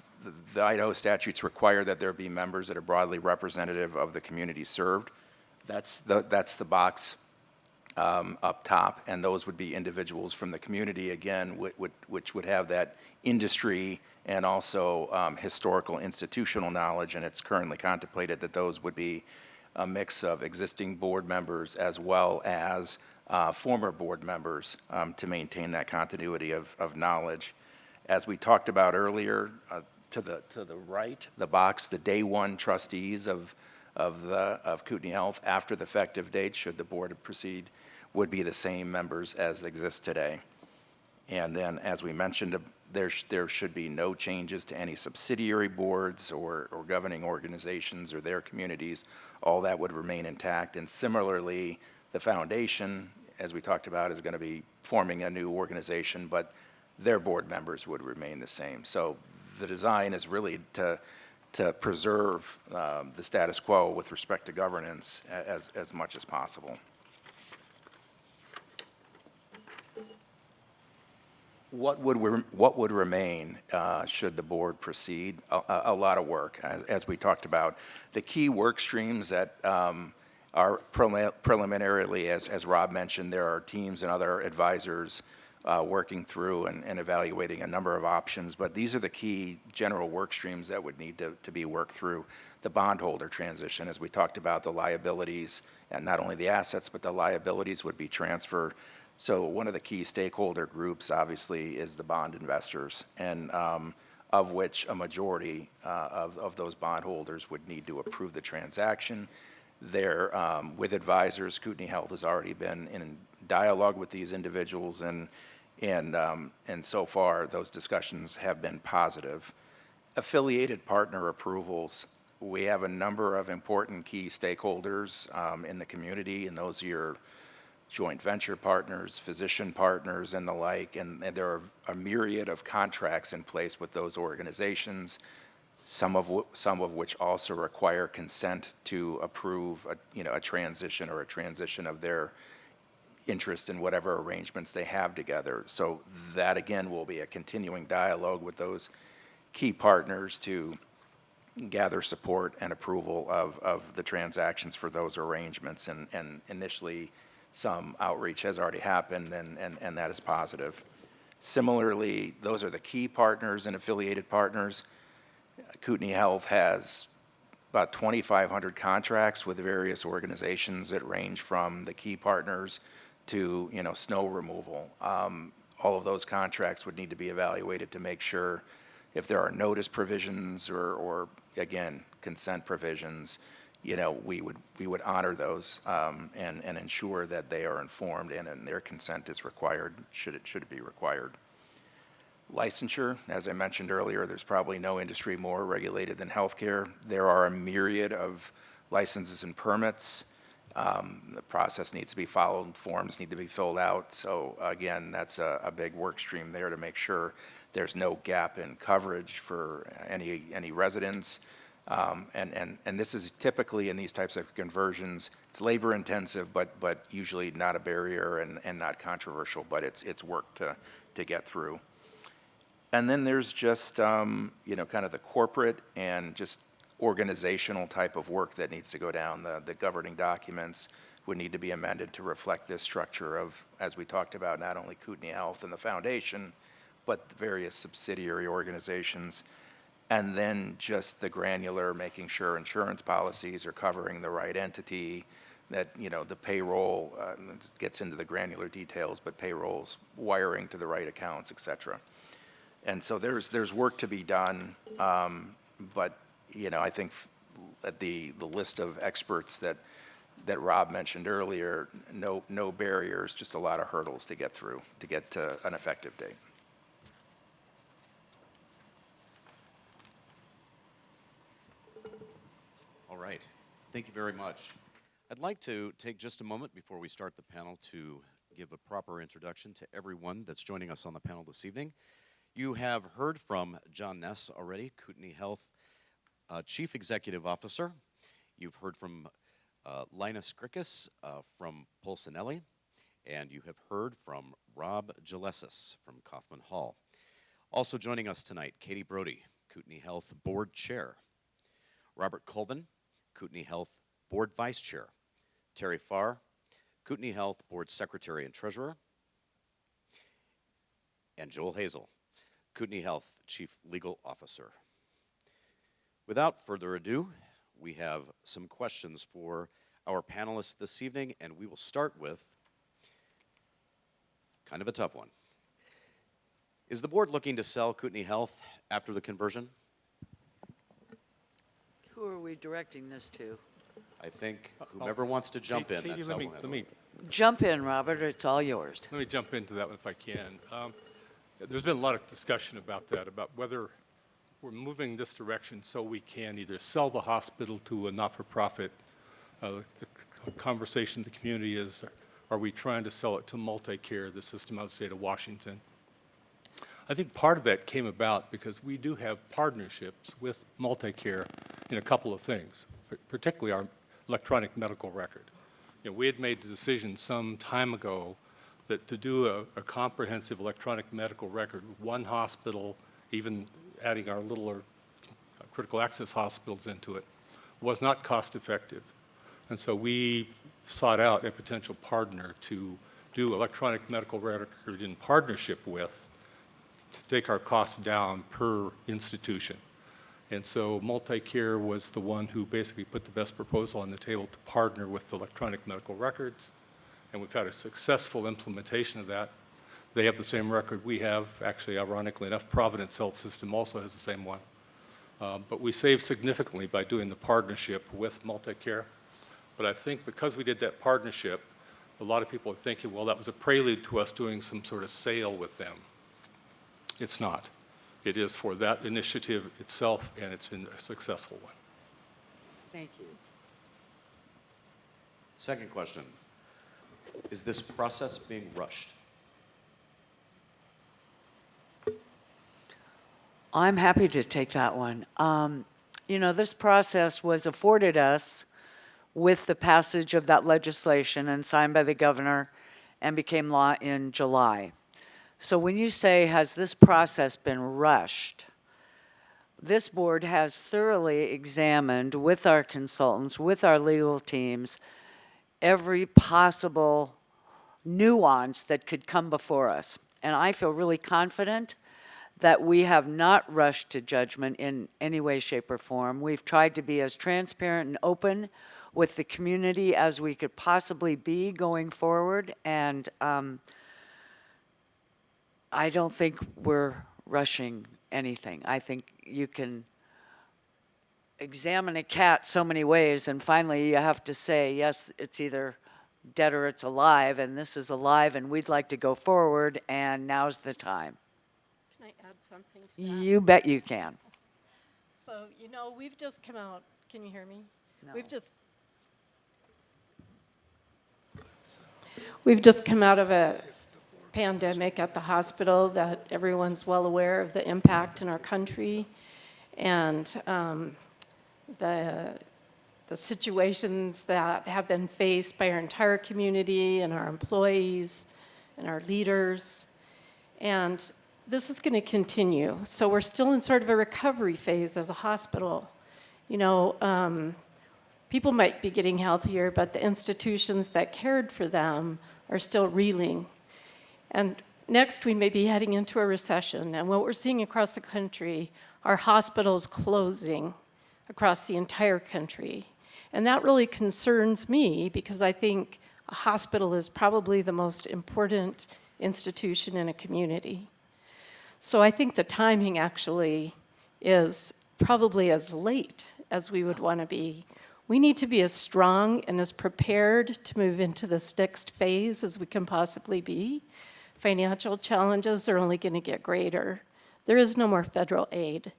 the Idaho statutes require that there be members that are broadly representative of the community served. That's the box up top, and those would be individuals from the community, again, which would have that industry and also historical institutional knowledge, and it's currently contemplated that those would be a mix of existing board members as well as former board members to maintain that continuity of knowledge. As we talked about earlier, to the right, the box, the day one trustees of Kootenai Health after the effective date, should the board proceed, would be the same members as exist today. And then, as we mentioned, there should be no changes to any subsidiary boards or governing organizations or their communities. All that would remain intact. And similarly, the foundation, as we talked about, is going to be forming a new organization, but their board members would remain the same. So the design is really to preserve the status quo with respect to governance as much as possible. What would remain should the board proceed? A lot of work, as we talked about. The key work streams that are preliminarily, as Rob mentioned, there are teams and other advisors working through and evaluating a number of options, but these are the key general work streams that would need to be worked through. The bondholder transition, as we talked about, the liabilities, and not only the assets, but the liabilities would be transferred. So one of the key stakeholder groups, obviously, is the bond investors, and of which a majority of those bondholders would need to approve the transaction. There, with advisors, Kootenai Health has already been in dialogue with these individuals, and so far, those discussions have been positive. Affiliated partner approvals, we have a number of important key stakeholders in the community, and those are your joint venture partners, physician partners, and the like, and there are a myriad of contracts in place with those organizations, some of which also require consent to approve a transition of their interest in whatever arrangements they have together. So that, again, will be a continuing dialogue with those key partners to gather support and approval of the transactions for those arrangements, and initially, some outreach has already happened, and that is positive. Similarly, those are the key partners and affiliated partners. Kootenai Health has about 2,500 contracts with various organizations that range from the key partners to snow removal. All of those contracts would need to be evaluated to make sure if there are notice provisions or again, consent provisions, we would honor those and ensure that they are informed and their consent is required, should it be required. Licensure, as I mentioned earlier, there's probably no industry more regulated than healthcare. There are a myriad of licenses and permits. The process needs to be followed, forms need to be filled out. So again, that's a big work stream there to make sure there's no gap in coverage for any residents. And this is typically in these types of conversions, it's labor intensive, but usually not a barrier and not controversial, but it's work to get through. And then there's just, kind of the corporate and just organizational type of work that needs to go down. The governing documents would need to be amended to reflect this structure of, as we talked about, not only Kootenai Health and the foundation, but the various subsidiary organizations. and then just the granular, making sure insurance policies are covering the right entity, that, the payroll gets into the granular details, but payroll's wiring to the right accounts, et cetera. And so there's work to be done, but, I think that the list of experts that Rob mentioned earlier, no barriers, just a lot of hurdles to get through to get to an effective date. All right. Thank you very much. I'd like to take just a moment before we start the panel to give a proper introduction to everyone that's joining us on the panel this evening. You have heard from John Ness already, Kootenai Health Chief Executive Officer. You've heard from Linus Krikis from Polsinelli, and you have heard from Rob Gillessis from Kaufman Hall. Also joining us tonight, Katie Brody, Kootenai Health Board Chair. Robert Colvin, Kootenai Health Board Vice Chair. Terry Farr, Kootenai Health Board Secretary and Treasurer. And Joel Hazel, Kootenai Health Chief Legal Officer. Without further ado, we have some questions for our panelists this evening, and we will start with kind of a tough one. Is the board looking to sell Kootenai Health after the conversion? Who are we directing this to? I think whomever wants to jump in, Katie, that's let how me, we'll let handle me, it. Jump in, Robert, it's all yours. let me jump into that one if I can. There's been a lot of discussion about that, about whether we're moving this direction so we can either sell the hospital to a not-for-profit. The conversation in the community is, are we trying to sell it to Multicare, the system out of the state of Washington? I think part of that came about because we do have partnerships with Multicare in a couple of things, particularly our electronic medical record. We had made the decision some time ago that to do a comprehensive electronic medical record, one hospital, even adding our littler critical access hospitals into it, was not cost effective. And so we sought out a potential partner to do electronic medical record in partnership with to take our costs down per institution. And so Multicare was the one who basically put the best proposal on the table to partner with electronic medical records. And we've had a successful implementation of that. They have the same record we have. Actually, ironically enough, Providence Health System also has the same one. But we saved significantly by doing the partnership with Multicare. But I think because we did that partnership, a lot of people are thinking, well, that was a prelude to us doing some sort of sale with them. It's not. It is for that initiative itself, and it's been a successful one. Thank you. Second question, is this process being rushed? I'm happy to take that one. This process was afforded us with the passage of that legislation and signed by the governor and became law in July. So when you say, has this process been rushed? This board has thoroughly examined with our consultants, with our legal teams, every possible nuance that could come before us. And I feel really confident that we have not rushed to judgment in any way, shape, or form. We've tried to be as transparent and open with the community as we could possibly be going forward. And I don't think we're rushing anything. I think you can examine a cat so many ways, and finally you have to say, yes, it's either dead or it's alive, and this is alive, and we'd like to go forward, and now's the time. Can I add something to that? You bet you can. So, we've just come out, can you hear me? No. We've just come out of a pandemic at the hospital that everyone's well aware of the impact in our country and the situations that have been faced by our entire community and our employees and our leaders. And this is going to continue. So we're still in sort of a recovery phase as a hospital. People might be getting healthier, but the institutions that cared for them are still reeling. And next, we may be heading into a recession, and what we're seeing across the country are hospitals closing across the entire country. And that really concerns me because I think a hospital is probably the most important institution in a community. So I think the timing actually is probably as late as we would want to be. We need to be as strong and as prepared to move into this next phase as we can possibly be. Financial challenges are only going to get greater. There is no more federal aid.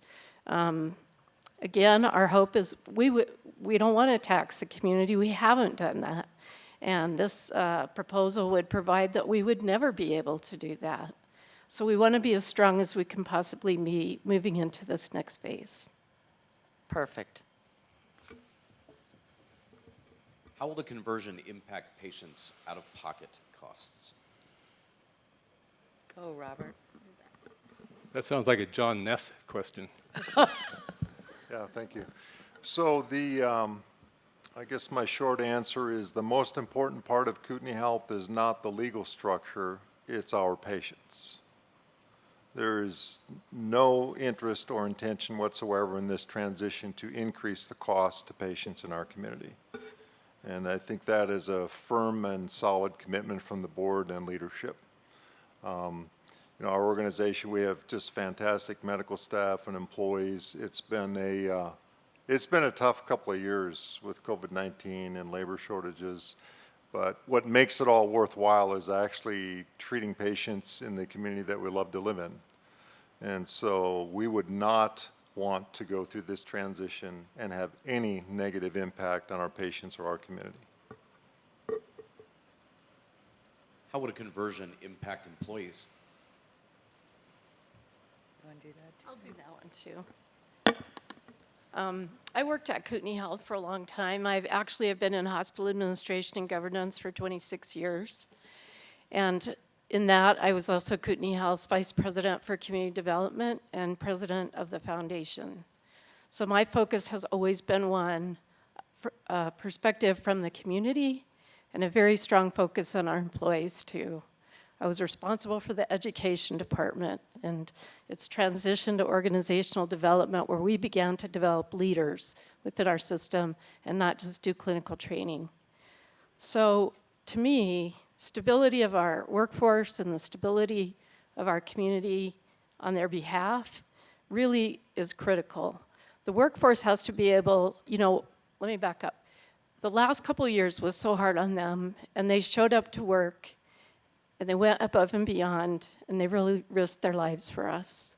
Again, our hope is we don't want to tax the community. We haven't done that. And this proposal would provide that we would never be able to do that. So we want to be as strong as we can possibly be moving into this next phase. Perfect. How will the conversion impact patients' out-of-pocket costs? Go, Robert. That sounds like a John Ness question. Yeah, thank you. So I guess my short answer is the most important part of Kootenai Health is not the legal structure, it's our patients. There is no interest or intention whatsoever in this transition to increase the cost to patients in our community. And I think that is a firm and solid commitment from the board and leadership. You know, our organization, we have just fantastic medical staff and employees. It's been a tough couple of years with COVID-19 and labor shortages. But what makes it all worthwhile is actually treating patients in the community that we love to live in. And so we would not want to go through this transition and have any negative impact on our patients or our community. How would a conversion impact employees? You want to do that? I'll do that one too. I worked at Kootenai Health for a long time. I've been in hospital administration and governance for 26 years. And in that, I was also Kootenai Health's vice president for community development and president of the foundation. So my focus has always been one perspective from the community and a very strong focus on our employees too. I was responsible for the education department and its transition to organizational development, where we began to develop leaders within our system and not just do clinical training. So to me, stability of our workforce and the stability of our community on their behalf really is critical. The workforce has to be able, let me back up. The last couple of years was so hard on them, and they showed up to work and they went above and beyond, and they really risked their lives for us.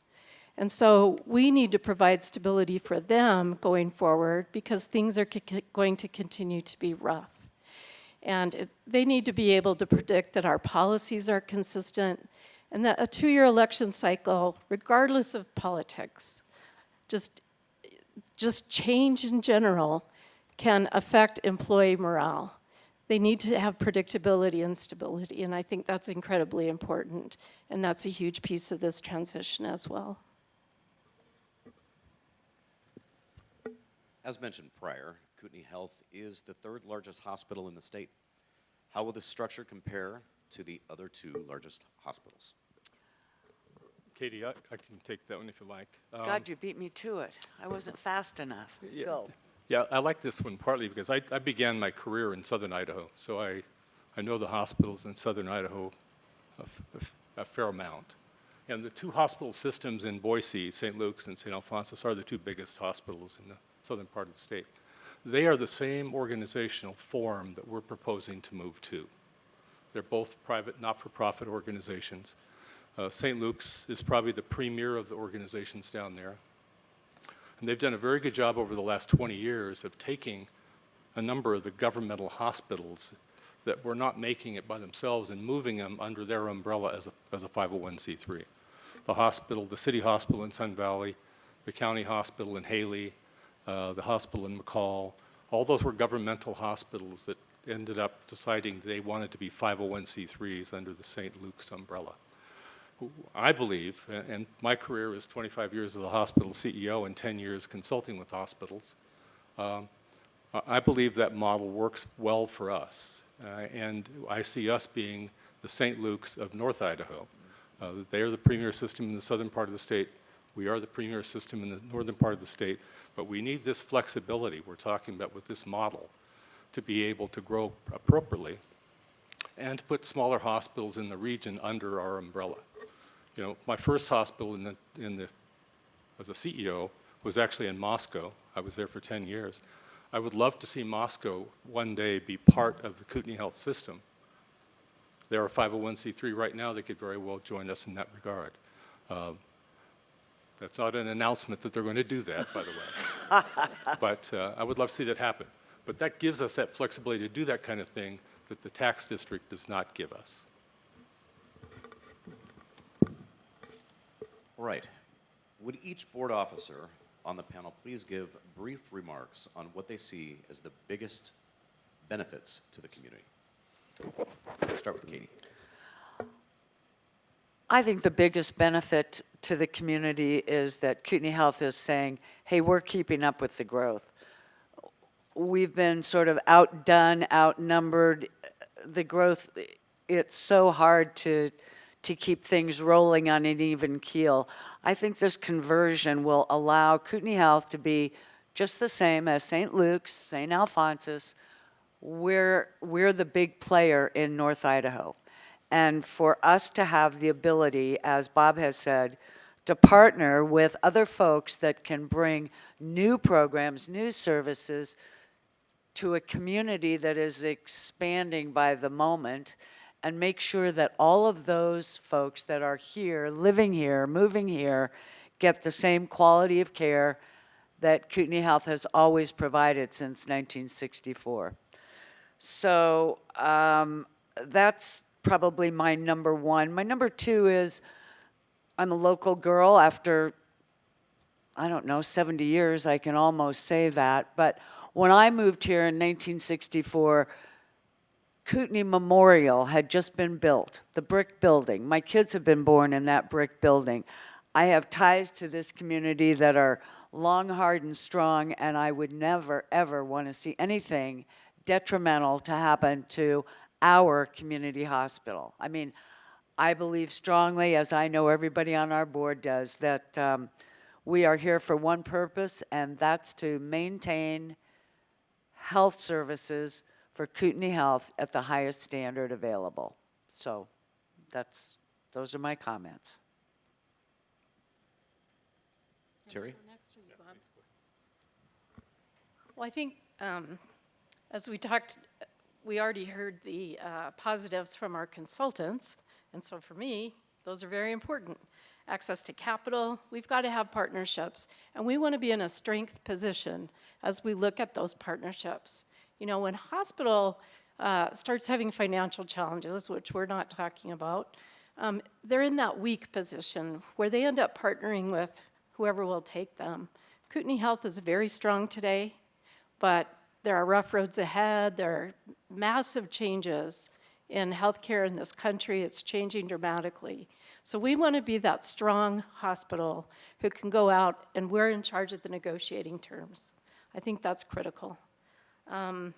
And so we need to provide stability for them going forward because things are going to continue to be rough. And they need to be able to predict that our policies are consistent and that a 2-year election cycle, regardless of politics, just change in general can affect employee morale. They need to have predictability and stability, and I think that's incredibly important, and that's a huge piece of this transition as well. As mentioned prior, Kootenai Health is the third largest hospital in the state. How will this structure compare to the other 2 largest hospitals? Katie, I can take that one if you like. God, you beat me to it. I wasn't fast enough. Yeah. Go. Yeah, I like this one partly because I began my career in southern Idaho, so I know the hospitals in southern Idaho a fair amount. And the 2 hospital systems in Boise, St. Luke's and St. Alphonsus, are the 2 biggest hospitals in the southern part of the state. They are the same organizational form that we're proposing to move to. They're both private, not-for-profit organizations. St. Luke's is probably the premier of the organizations down there. And they've done a very good job over the last 20 years of taking a number of the governmental hospitals that were not making it by themselves and moving them under their umbrella as a 501c3. The hospital, the city hospital in Sun Valley, the county hospital in Haley, the hospital in McCall, all those were governmental hospitals that ended up deciding they wanted to be 501c3s under the St. Luke's umbrella. I believe, and my career is 25 years as a hospital CEO and 10 years consulting with hospitals, I believe that model works well for us. And I see us being the St. Luke's of North Idaho. They are the premier system in the southern part of the state. We are the premier system in the northern part of the state. But we need this flexibility we're talking about with this model to be able to grow appropriately and to put smaller hospitals in the region under our umbrella. You know, my first hospital as a CEO was actually in Moscow. I was there for 10 years. I would love to see Moscow one day be part of the Kootenai Health System. They're a 501c3 right now. They could very well join us in that regard. That's not an announcement that they're going to do that, by the way. But I would love to see that happen. But that gives us that flexibility to do that kind of thing that the tax district does not give us. All right. Would each board officer on the panel please give brief remarks on what they see as the biggest benefits to the community? Start with Katie. I think the biggest benefit to the community is that Kootenai Health is saying, hey, we're keeping up with the growth. We've been sort of outdone, outnumbered. The growth, it's so hard to keep things rolling on an even keel. I think this conversion will allow Kootenai Health to be just the same as St. Luke's, St. Alphonsus. We're the big player in North Idaho. And for us to have the ability, as Bob has said, to partner with other folks that can bring new programs, new services to a community that is expanding by the moment, and make sure that all of those folks that are here, living here, moving here, get the same quality of care that Kootenai Health has always provided since 1964. So that's probably my number one. My number two is I'm a local girl. After, 70 years, I can almost say that. But when I moved here in 1964, Kootenai Memorial had just been built, the brick building. My kids have been born in that brick building. I have ties to this community that are long, hard, and strong, and I would never, ever want to see anything detrimental to happen to our community hospital. I mean, I believe strongly, as I know everybody on our board does, that we are here for one purpose, and that's to maintain health services for Kootenai Health at the highest standard available. So those are my comments. Terry? Well, I think as we talked, we already heard the positives from our consultants, and so for me, those are very important. Access to capital, we've got to have partnerships, and we want to be in a strength position as we look at those partnerships. You know, when hospital starts having financial challenges, which we're not talking about, they're in that weak position where they end up partnering with whoever will take them. Kootenai Health is very strong today, but there are rough roads ahead. There are massive changes in healthcare in this country. It's changing dramatically. So we want to be that strong hospital who can go out, and we're in charge of the negotiating terms. I think that's critical. The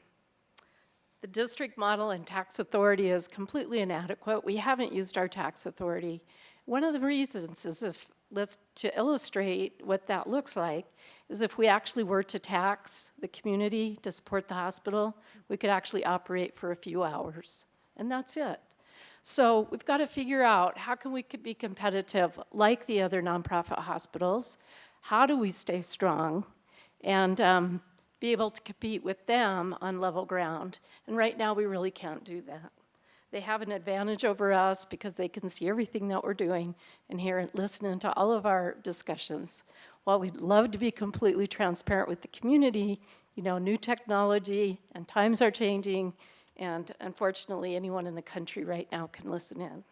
district model and tax authority is completely inadequate. We haven't used our tax authority. One of the reasons is to illustrate what that looks like is if we actually were to tax the community to support the hospital, we could actually operate for a few hours, and that's it. So we've got to figure out how can we be competitive like the other nonprofit hospitals? How do we stay strong and be able to compete with them on level ground? And right now we really can't do that. They have an advantage over us because they can see everything that we're doing and hear and listen to all of our discussions. While we'd love to be completely transparent with the community, you know, new technology and times are changing, and unfortunately anyone in the country right now can listen in.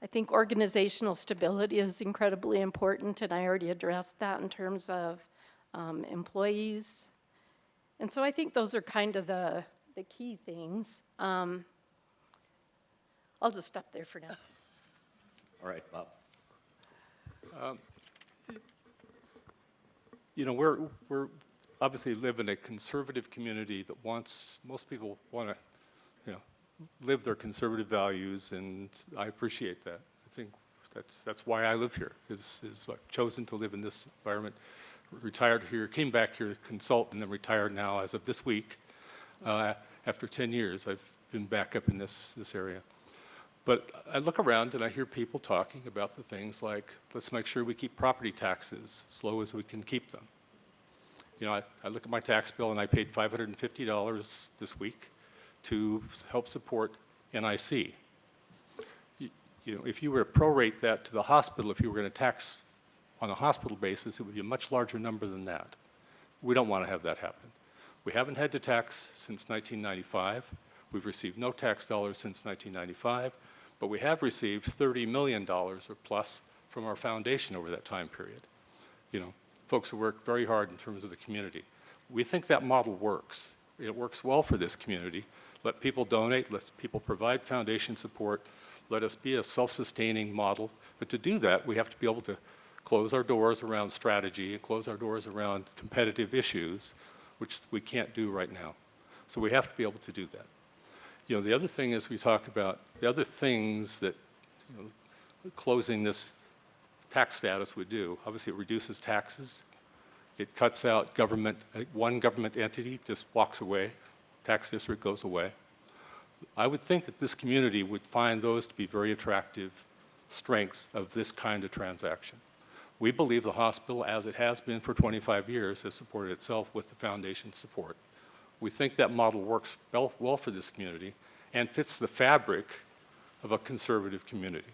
I think organizational stability is incredibly important, and I already addressed that in terms of employees. And so I think those are kind of the key things. I'll just stop there for now. All right, Bob. You know, we're obviously live in a conservative community that most people want to, you know, live their conservative values, and I appreciate that. I think that's why I live here, is I've chosen to live in this environment. Retired here, came back here to consult, and then retired now as of this week. After 10 years, I've been back up in this area. But I look around and I hear people talking about the things like, let's make sure we keep property taxes as low as we can keep them. You know, I look at my tax bill and I paid $550 this week to help support NIC. You know, if you were to prorate that to the hospital, if you were going to tax on a hospital basis, it would be a much larger number than that. We don't want to have that happen. We haven't had to tax since 1995. We've received no tax dollars since 1995, but we have received $30 million or plus from our foundation over that time period. You know, folks who work very hard in terms of the community. We think that model works. It works well for this community. Let people donate, let people provide foundation support, let us be a self-sustaining model. But to do that, we have to be able to close our doors around strategy and close our doors around competitive issues, which we can't do right now. So we have to be able to do that. You know, the other thing is we talk about the other things that, you know, closing this tax status would do. Obviously, it reduces taxes. It cuts out government, one government entity just walks away, tax district goes away. I would think that this community would find those to be very attractive strengths of this kind of transaction. We believe the hospital, as it has been for 25 years, has supported itself with the foundation support. We think that model works well for this community and fits the fabric of a conservative community.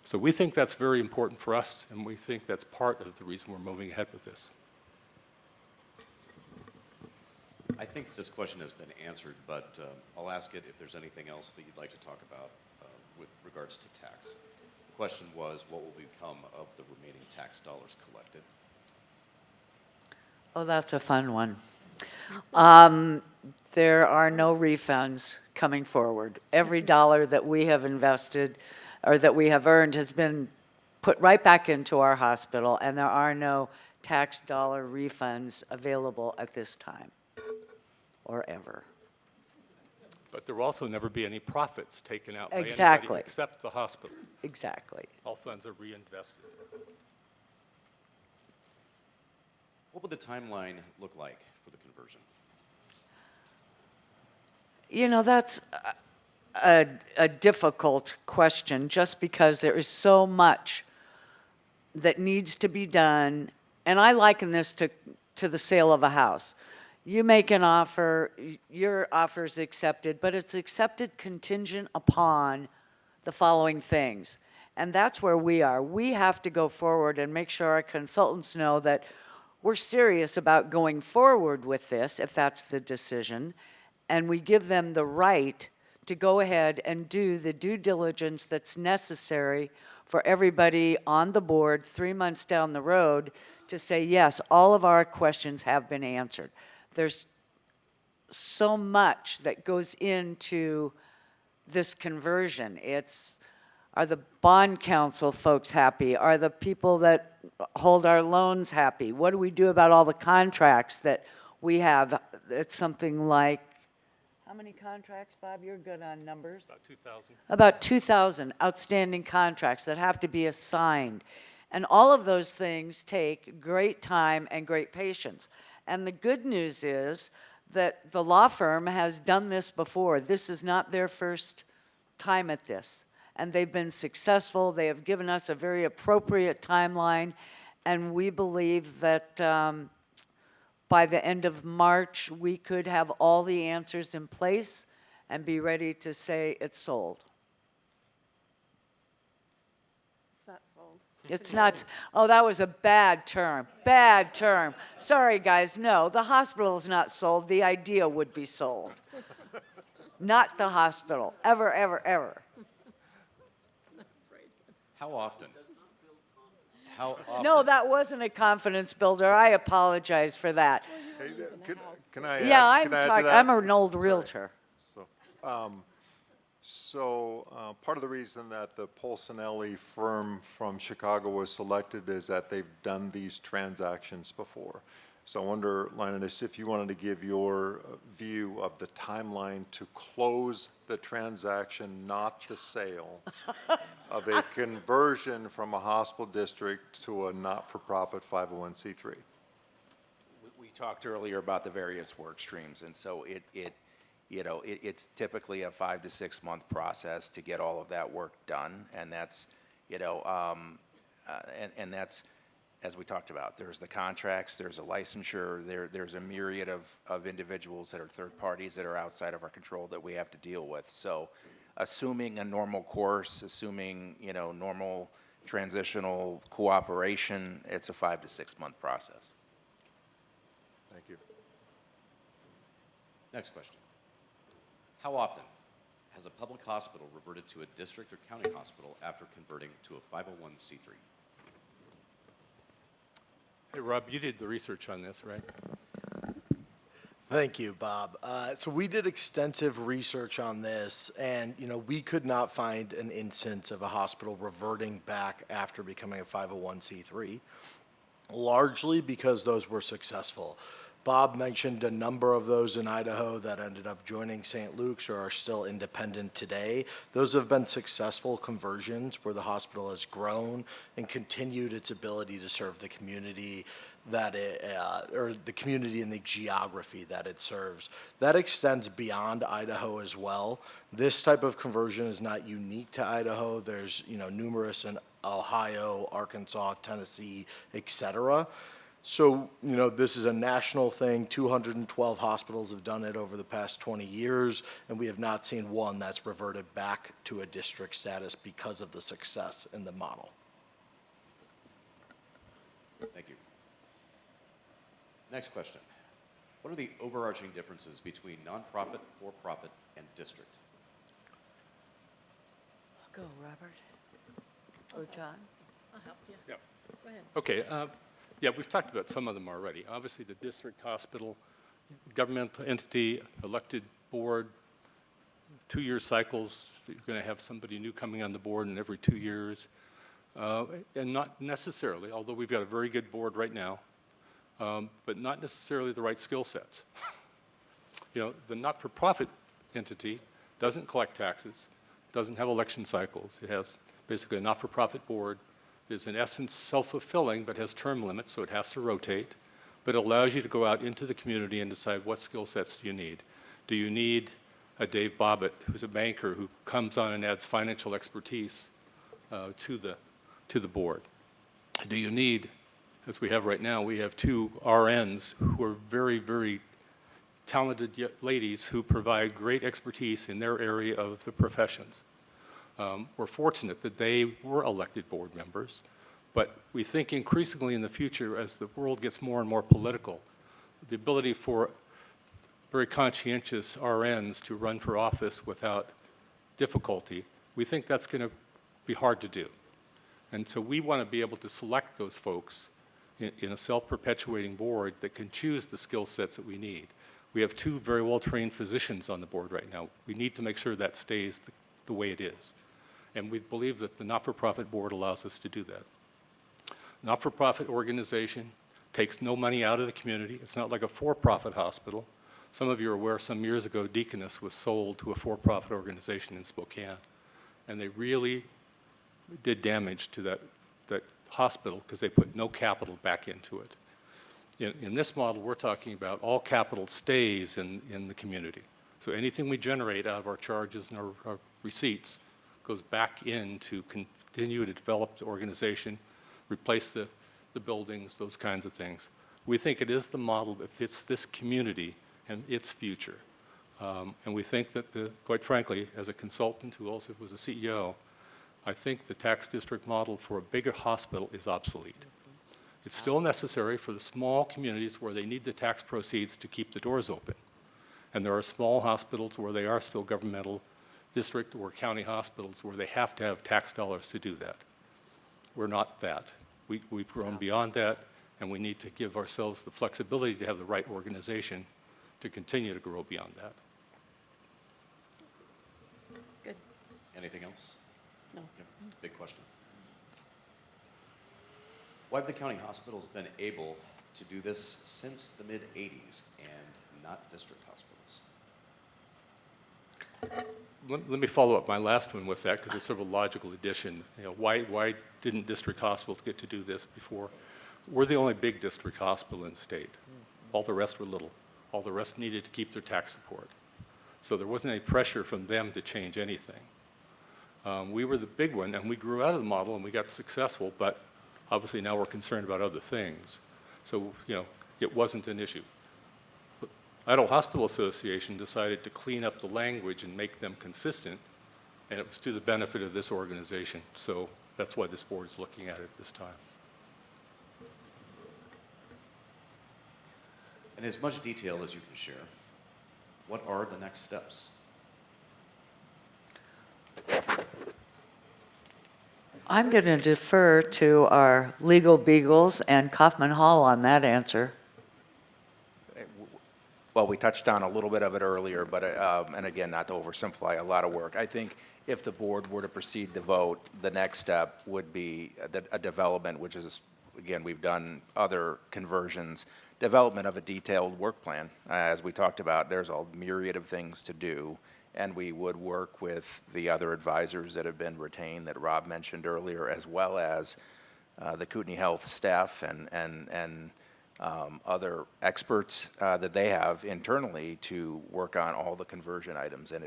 So we think that's very important for us, and we think that's part of the reason we're moving ahead with this. I think this question has been answered, but I'll ask it if there's anything else that you'd like to talk about with regards to tax. The question was, what will become of the remaining tax dollars collected? Oh, that's a fun one. There are no refunds coming forward. Every dollar that we have invested or that we have earned has been put right back into our hospital, and there are no tax dollar refunds available at this time or ever. But there will also never be any profits taken out by Exactly. anybody except the hospital. Exactly. All funds are reinvested. What would the timeline look like for the conversion? You know, that's a difficult question just because there is so much that needs to be done. And I liken this to the sale of a house. You make an offer, your offer is accepted, but it's accepted contingent upon the following things. And that's where we are. We have to go forward and make sure our consultants know that we're serious about going forward with this, if that's the decision, and we give them the right to go ahead and do the due diligence that's necessary for everybody on the board 3 months down the road to say, yes, all of our questions have been answered. There's so much that goes into this conversion. Are the bond council folks happy? Are the people that hold our loans happy? What do we do about all the contracts that we have? It's something like, how many contracts, Bob? You're good on numbers. About 2,000. About 2,000 outstanding contracts that have to be assigned. And all of those things take great time and great patience. And the good news is that the law firm has done this before. This is not their first time at this. And they've been successful. They have given us a very appropriate timeline. And we believe that by the end of March, we could have all the answers in place and be ready to say it's sold. It's not sold. It's not, oh, that was a bad term. Bad term. Sorry, guys. No, the hospital is not sold. The idea would be sold. Not the hospital. Ever, ever, ever. How often? How often? No, that wasn't a confidence builder. I apologize for that. Hey, can I Yeah, add, I'm can I add to talking, that? I'm an old Sorry. realtor. So part of the reason that the Polsinelli firm from Chicago was selected is that they've done these transactions before. So I wonder, Linus, if you wanted to give your view of the timeline to close the transaction, not the sale, of a conversion from a hospital district to a not-for-profit 501c3. We talked earlier about the various work streams, and so it's typically a 5 to 6 month process to get all of that work done, and that's, and that's, as we talked about, there's the contracts, there's a licensure, there's a myriad of individuals that are third parties that are outside of our control that we have to deal with. So assuming a normal course, assuming, normal transitional cooperation, it's a 5 to 6 month process. Thank you. Next question. How often has a public hospital reverted to a district or county hospital after converting to a 501c3? Hey, Rob, you did the research on this, right? Thank you, Bob. So we did extensive research on this, and we could not find an instance of a hospital reverting back after becoming a 501c3, largely because those were successful. Bob mentioned a number of those in Idaho that ended up joining St. Luke's or are still independent today. Those have been successful conversions where the hospital has grown and continued its ability to serve the community that or the community and the geography that it serves. That extends beyond Idaho as well. This type of conversion is not unique to Idaho. There's, numerous in Ohio, Arkansas, Tennessee, et cetera. So, this is a national thing. 212 hospitals have done it over the past 20 years, and we have not seen one that's reverted back to a district status because of the success in the model. Thank you. Next question. What are the overarching differences between nonprofit, for-profit, and district? Go, Robert. Or John. I'll help you. Yep. Go ahead. Okay. Yeah, we've talked about some of them already. Obviously, the district hospital, governmental entity, elected board, 2-year cycles. You're going to have somebody new coming on the board in every 2 years. And not necessarily, although we've got a very good board right now, but not necessarily the right skill sets. The not-for-profit entity doesn't collect taxes, doesn't have election cycles. It has basically a not-for-profit board. Is in essence self-fulfilling, but has term limits, so it has to rotate. But it allows you to go out into the community and decide what skill sets do you need. Do you need a Dave Bobbitt, who's a banker, who comes on and adds financial expertise to the board? Do you need, as we have right now, we have 2 RNs who are very, very talented ladies who provide great expertise in their area of the professions. We're fortunate that they were elected board members, but we think increasingly in the future, as the world gets more and more political, the ability for very conscientious RNs to run for office without difficulty, we think that's going to be hard to do. And so we want to be able to select those folks in a self-perpetuating board that can choose the skill sets that we need. We have 2 very well-trained physicians on the board right now. We need to make sure that stays the way it is. And we believe that the not-for-profit board allows us to do that. Not-for-profit organization takes no money out of the community. It's not like a for-profit hospital. Some of you are aware some years ago Deaconess was sold to a for-profit organization in Spokane. And they really did damage to that hospital because they put no capital back into it. In this model, we're talking about all capital stays in the community. So anything we generate out of our charges and our receipts goes back in to continue to develop the organization, replace the buildings, those kinds of things. We think it is the model that fits this community and its future. And we think that, quite frankly, as a consultant who also was a CEO, I think the tax district model for a bigger hospital is obsolete. It's still necessary for the small communities where they need the tax proceeds to keep the doors open. And there are small hospitals where they are still governmental district or county hospitals where they have to have tax dollars to do that. We're not that. We've grown beyond that, and we need to give ourselves the flexibility to have the right organization to continue to grow beyond that. Good. Anything else? No. Yep. Big question. Why have the county hospitals been able to do this since the mid-'80s and not district hospitals? Let me follow up my last one with that, because it's sort of a logical addition. You know, why didn't district hospitals get to do this before? We're the only big district hospital in the state. All the rest were little. All the rest needed to keep their tax support. So there wasn't any pressure from them to change anything. We were the big one, and we grew out of the model, and we got successful, but obviously now we're concerned about other things. So, you know, it wasn't an issue. Idaho Hospital Association decided to clean up the language and make them consistent, and it was to the benefit of this organization. So that's why this board is looking at it this time. In as much detail as you can share, what are the next steps? I'm going to defer to our legal beagles and Kaufman Hall on that answer. Well, we touched on a little bit of it earlier, but, and again, not to oversimplify, a lot of work. I think if the board were to proceed to vote, the next step would be a development, which is, again, we've done other conversions, development of a detailed work plan. As we talked about, there's a myriad of things to do, and we would work with the other advisors that have been retained that Rob mentioned earlier, as well as the Kootenai Health staff and other experts that they have internally to work on all the conversion items. And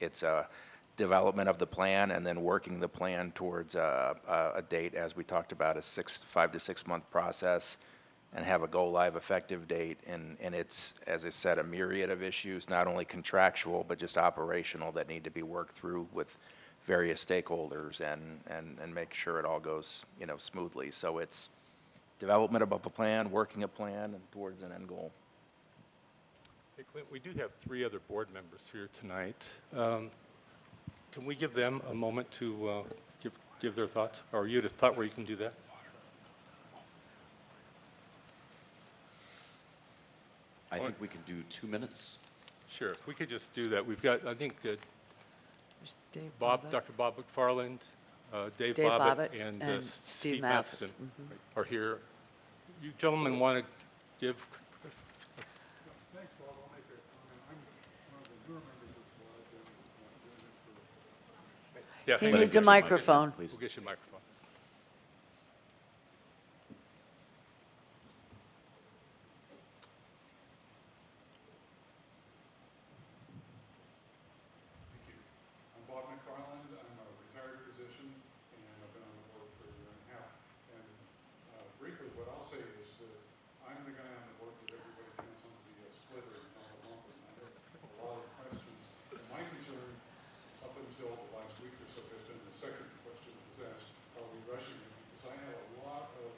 it's a development of the plan and then working the plan towards a date, as we talked about, a 5 to 6 month process, and have a go-live effective date. And it's, as I said, a myriad of issues, not only contractual, but just operational, that need to be worked through with various stakeholders and make sure it all goes, you know, smoothly. So it's development of a plan, working a plan, and towards an end goal. Hey, Clint, we do have 3 other board members here tonight. Can we give them a moment to give their thoughts? Or are you at a spot where you can do that? I think we can do 2 minutes. Sure, if we could just do that. We've got, I think, There's Dave Bob, Bobbitt. Dr. Bob McFarland, Dave Dave Bobbitt, Bobbitt, and and Steve Steve Matheson Matheson. are here. You gentlemen want to give? Thanks, Bob. I'll make a comment. I'm one of the newer members of the board. I've been doing this for Yeah, He hang on. needs Get a your mic microphone. please. We'll get you a microphone. I'm Bob McFarland. I'm a retired physician, and I've been on the board for a year and a half. And briefly, what I'll say is that I'm the guy on the board that everybody counts on to be a splitter and not a lumper. And I have a lot of questions. And my concern, up until the last week or so, has been the second question that was asked, are we rushing it? Because I have a lot of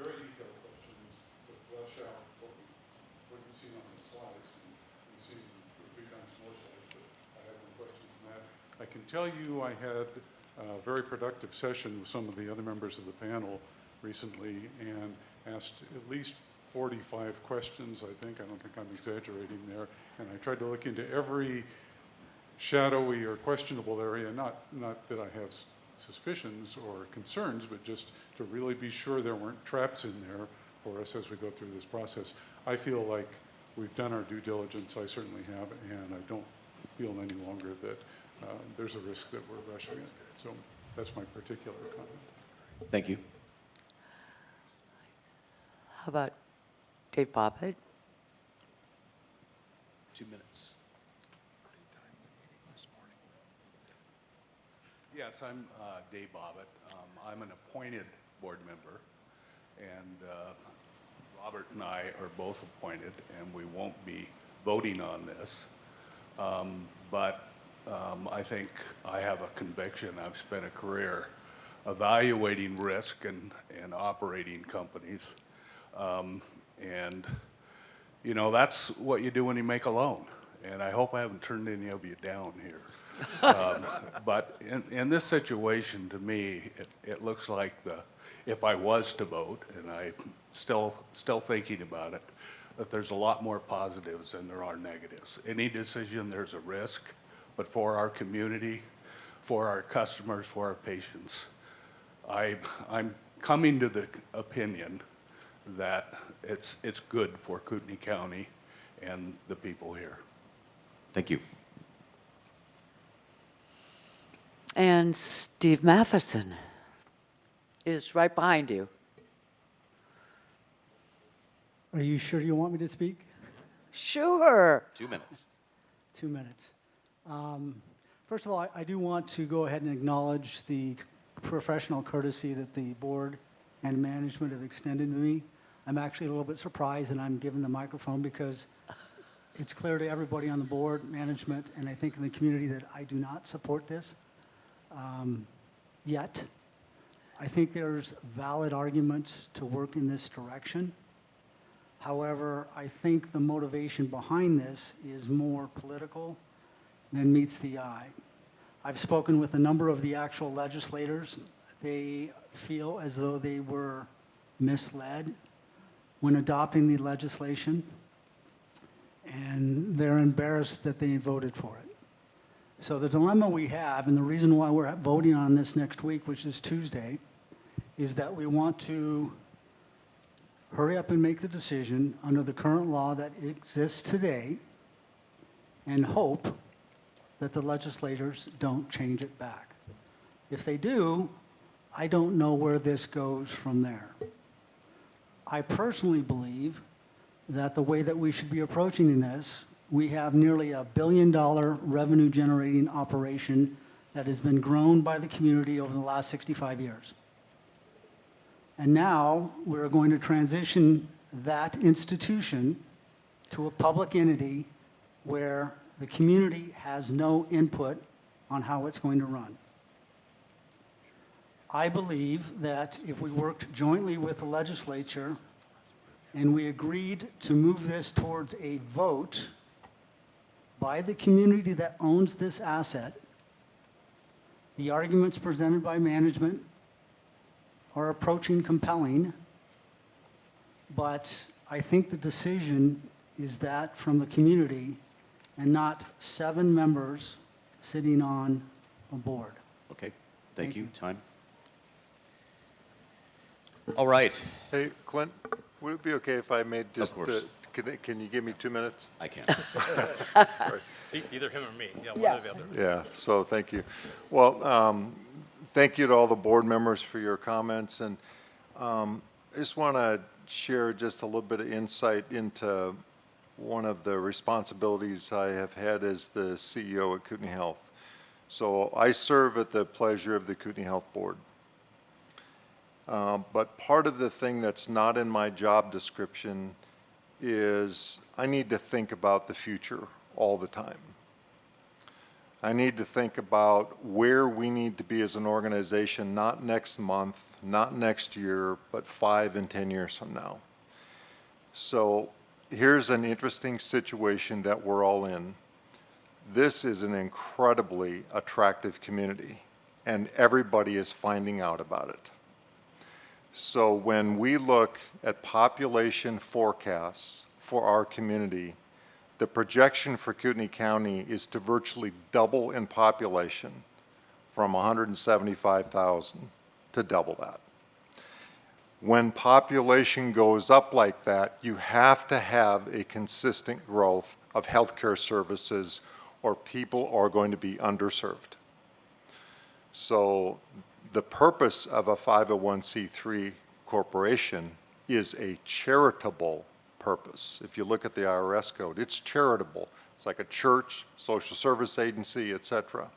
very detailed questions to flesh out what you've seen on the slides. And you've seen 2 or 3 times more slides, but I have no questions on that. I can tell you I had a very productive session with some of the other members of the panel recently and asked at least 45 questions, I think. I don't think I'm exaggerating there. And I tried to look into every shadowy or questionable area, not that I have suspicions or concerns, but just to really be sure there weren't traps in there for us as we go through this process. I feel like we've done our due diligence, I certainly have, and I don't feel any longer that there's a risk that we're rushing it. So that's my particular comment. Thank you. How about Dave Bobbitt? 2 minutes. Yes, I'm Dave Bobbitt. I'm an appointed board member, and Robert and I are both appointed, and we won't be voting on this. But I think I have a conviction. I've spent a career evaluating risk and operating companies. And, you know, that's what you do when you make a loan. And I hope I haven't turned any of you down here. But in this situation, to me, it looks like if I was to vote, and I'm still thinking about it, that there's a lot more positives than there are negatives. Any decision, there's a risk, but for our community, for our customers, for our patients, I'm coming to the opinion that it's good for Kootenai County and the people here. Thank you. And Steve Matheson is right behind you. Are you sure you want me to speak? Sure. 2 minutes. 2 minutes. First of all, I do want to go ahead and acknowledge the professional courtesy that the board and management have extended to me. I'm actually a little bit surprised that I'm given the microphone because it's clear to everybody on the board, management, and I think in the community that I do not support this yet. I think there's valid arguments to work in this direction. However, I think the motivation behind this is more political than meets the eye. I've spoken with a number of the actual legislators. They feel as though they were misled when adopting the legislation, and they're embarrassed that they voted for it. So the dilemma we have, and the reason why we're voting on this next week, which is Tuesday, is that we want to hurry up and make the decision under the current law that exists today and hope that the legislators don't change it back. If they do, I don't know where this goes from there. I personally believe that the way that we should be approaching this, we have nearly $1 billion revenue generating operation that has been grown by the community over the last 65 years. And now we're going to transition that institution to a public entity where the community has no input on how it's going to run. I believe that if we worked jointly with the legislature and we agreed to move this towards a vote by the community that owns this asset, the arguments presented by management are approaching compelling, but I think the decision is that from the community and not 7 members sitting on a board. Okay, thank you. Time. All right, Hey, Clint, would it be okay if I made just, course. can you give me 2 minutes? I can. Sorry. Either him or me, yeah, Yeah. one or the other. Yeah, so thank you. Well, thank you to all the board members for your comments, and I just want to share just a little bit of insight into one of the responsibilities I have had as the CEO at Kootenai Health. So I serve at the pleasure of the Kootenai Health Board. But part of the thing that's not in my job description is I need to think about the future all the time. I need to think about where we need to be as an organization, not next month, not next year, but 5 and 10 years from now. So here's an interesting situation that we're all in. This is an incredibly attractive community, and everybody is finding out about it. So when we look at population forecasts for our community, the projection for Kootenai County is to virtually double in population from 175,000 to double that. When population goes up like that, you have to have a consistent growth of healthcare services or people are going to be underserved. So the purpose of a 501c3 corporation is a charitable purpose. If you look at the IRS code, it's charitable. It's like a church, social service agency, etc.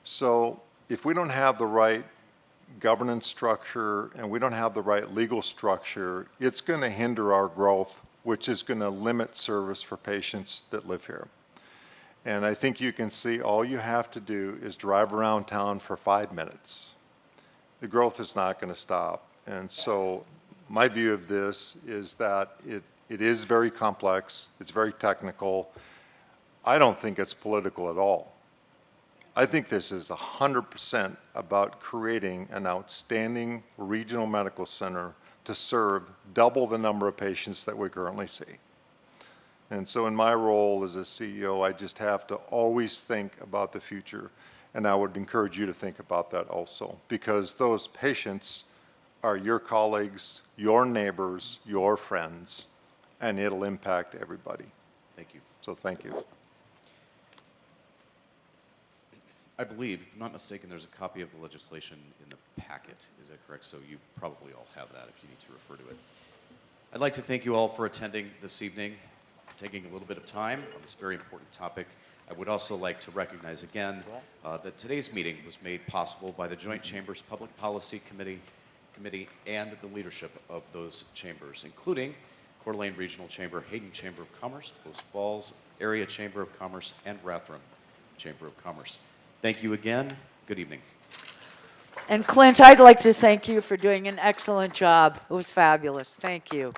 So if we don't have the right governance structure and we don't have the right legal structure, it's going to hinder our growth, which is going to limit service for patients that live here. And I think you can see all you have to do is drive around town for 5 minutes. The growth is not going to stop. And so my view of this is that it is very complex, it's very technical. I don't think it's political at all. I think this is 100% about creating an outstanding regional medical center to serve double the number of patients that we currently see. And so in my role as a CEO, I just have to always think about the future. And I would encourage you to think about that also, because those patients are your colleagues, your neighbors, your friends, and it'll impact everybody. Thank you. So thank you. I believe, if I'm not mistaken, there's a copy of the legislation in the packet. Is that correct? So you probably all have that if you need to refer to it. I'd like to thank you all for attending this evening, taking a little bit of time on this very important topic. I would also like to recognize again that today's meeting was made possible by the Joint Chambers Public Policy Committee and the leadership of those chambers, including Coeur d'Alene Regional Chamber, Hayden Chamber of Commerce, Post Falls Area Chamber of Commerce, and Rathdrum Chamber of Commerce. Thank you again. Good evening. And Clint, I'd like to thank you for doing an excellent job. It was fabulous. Thank you.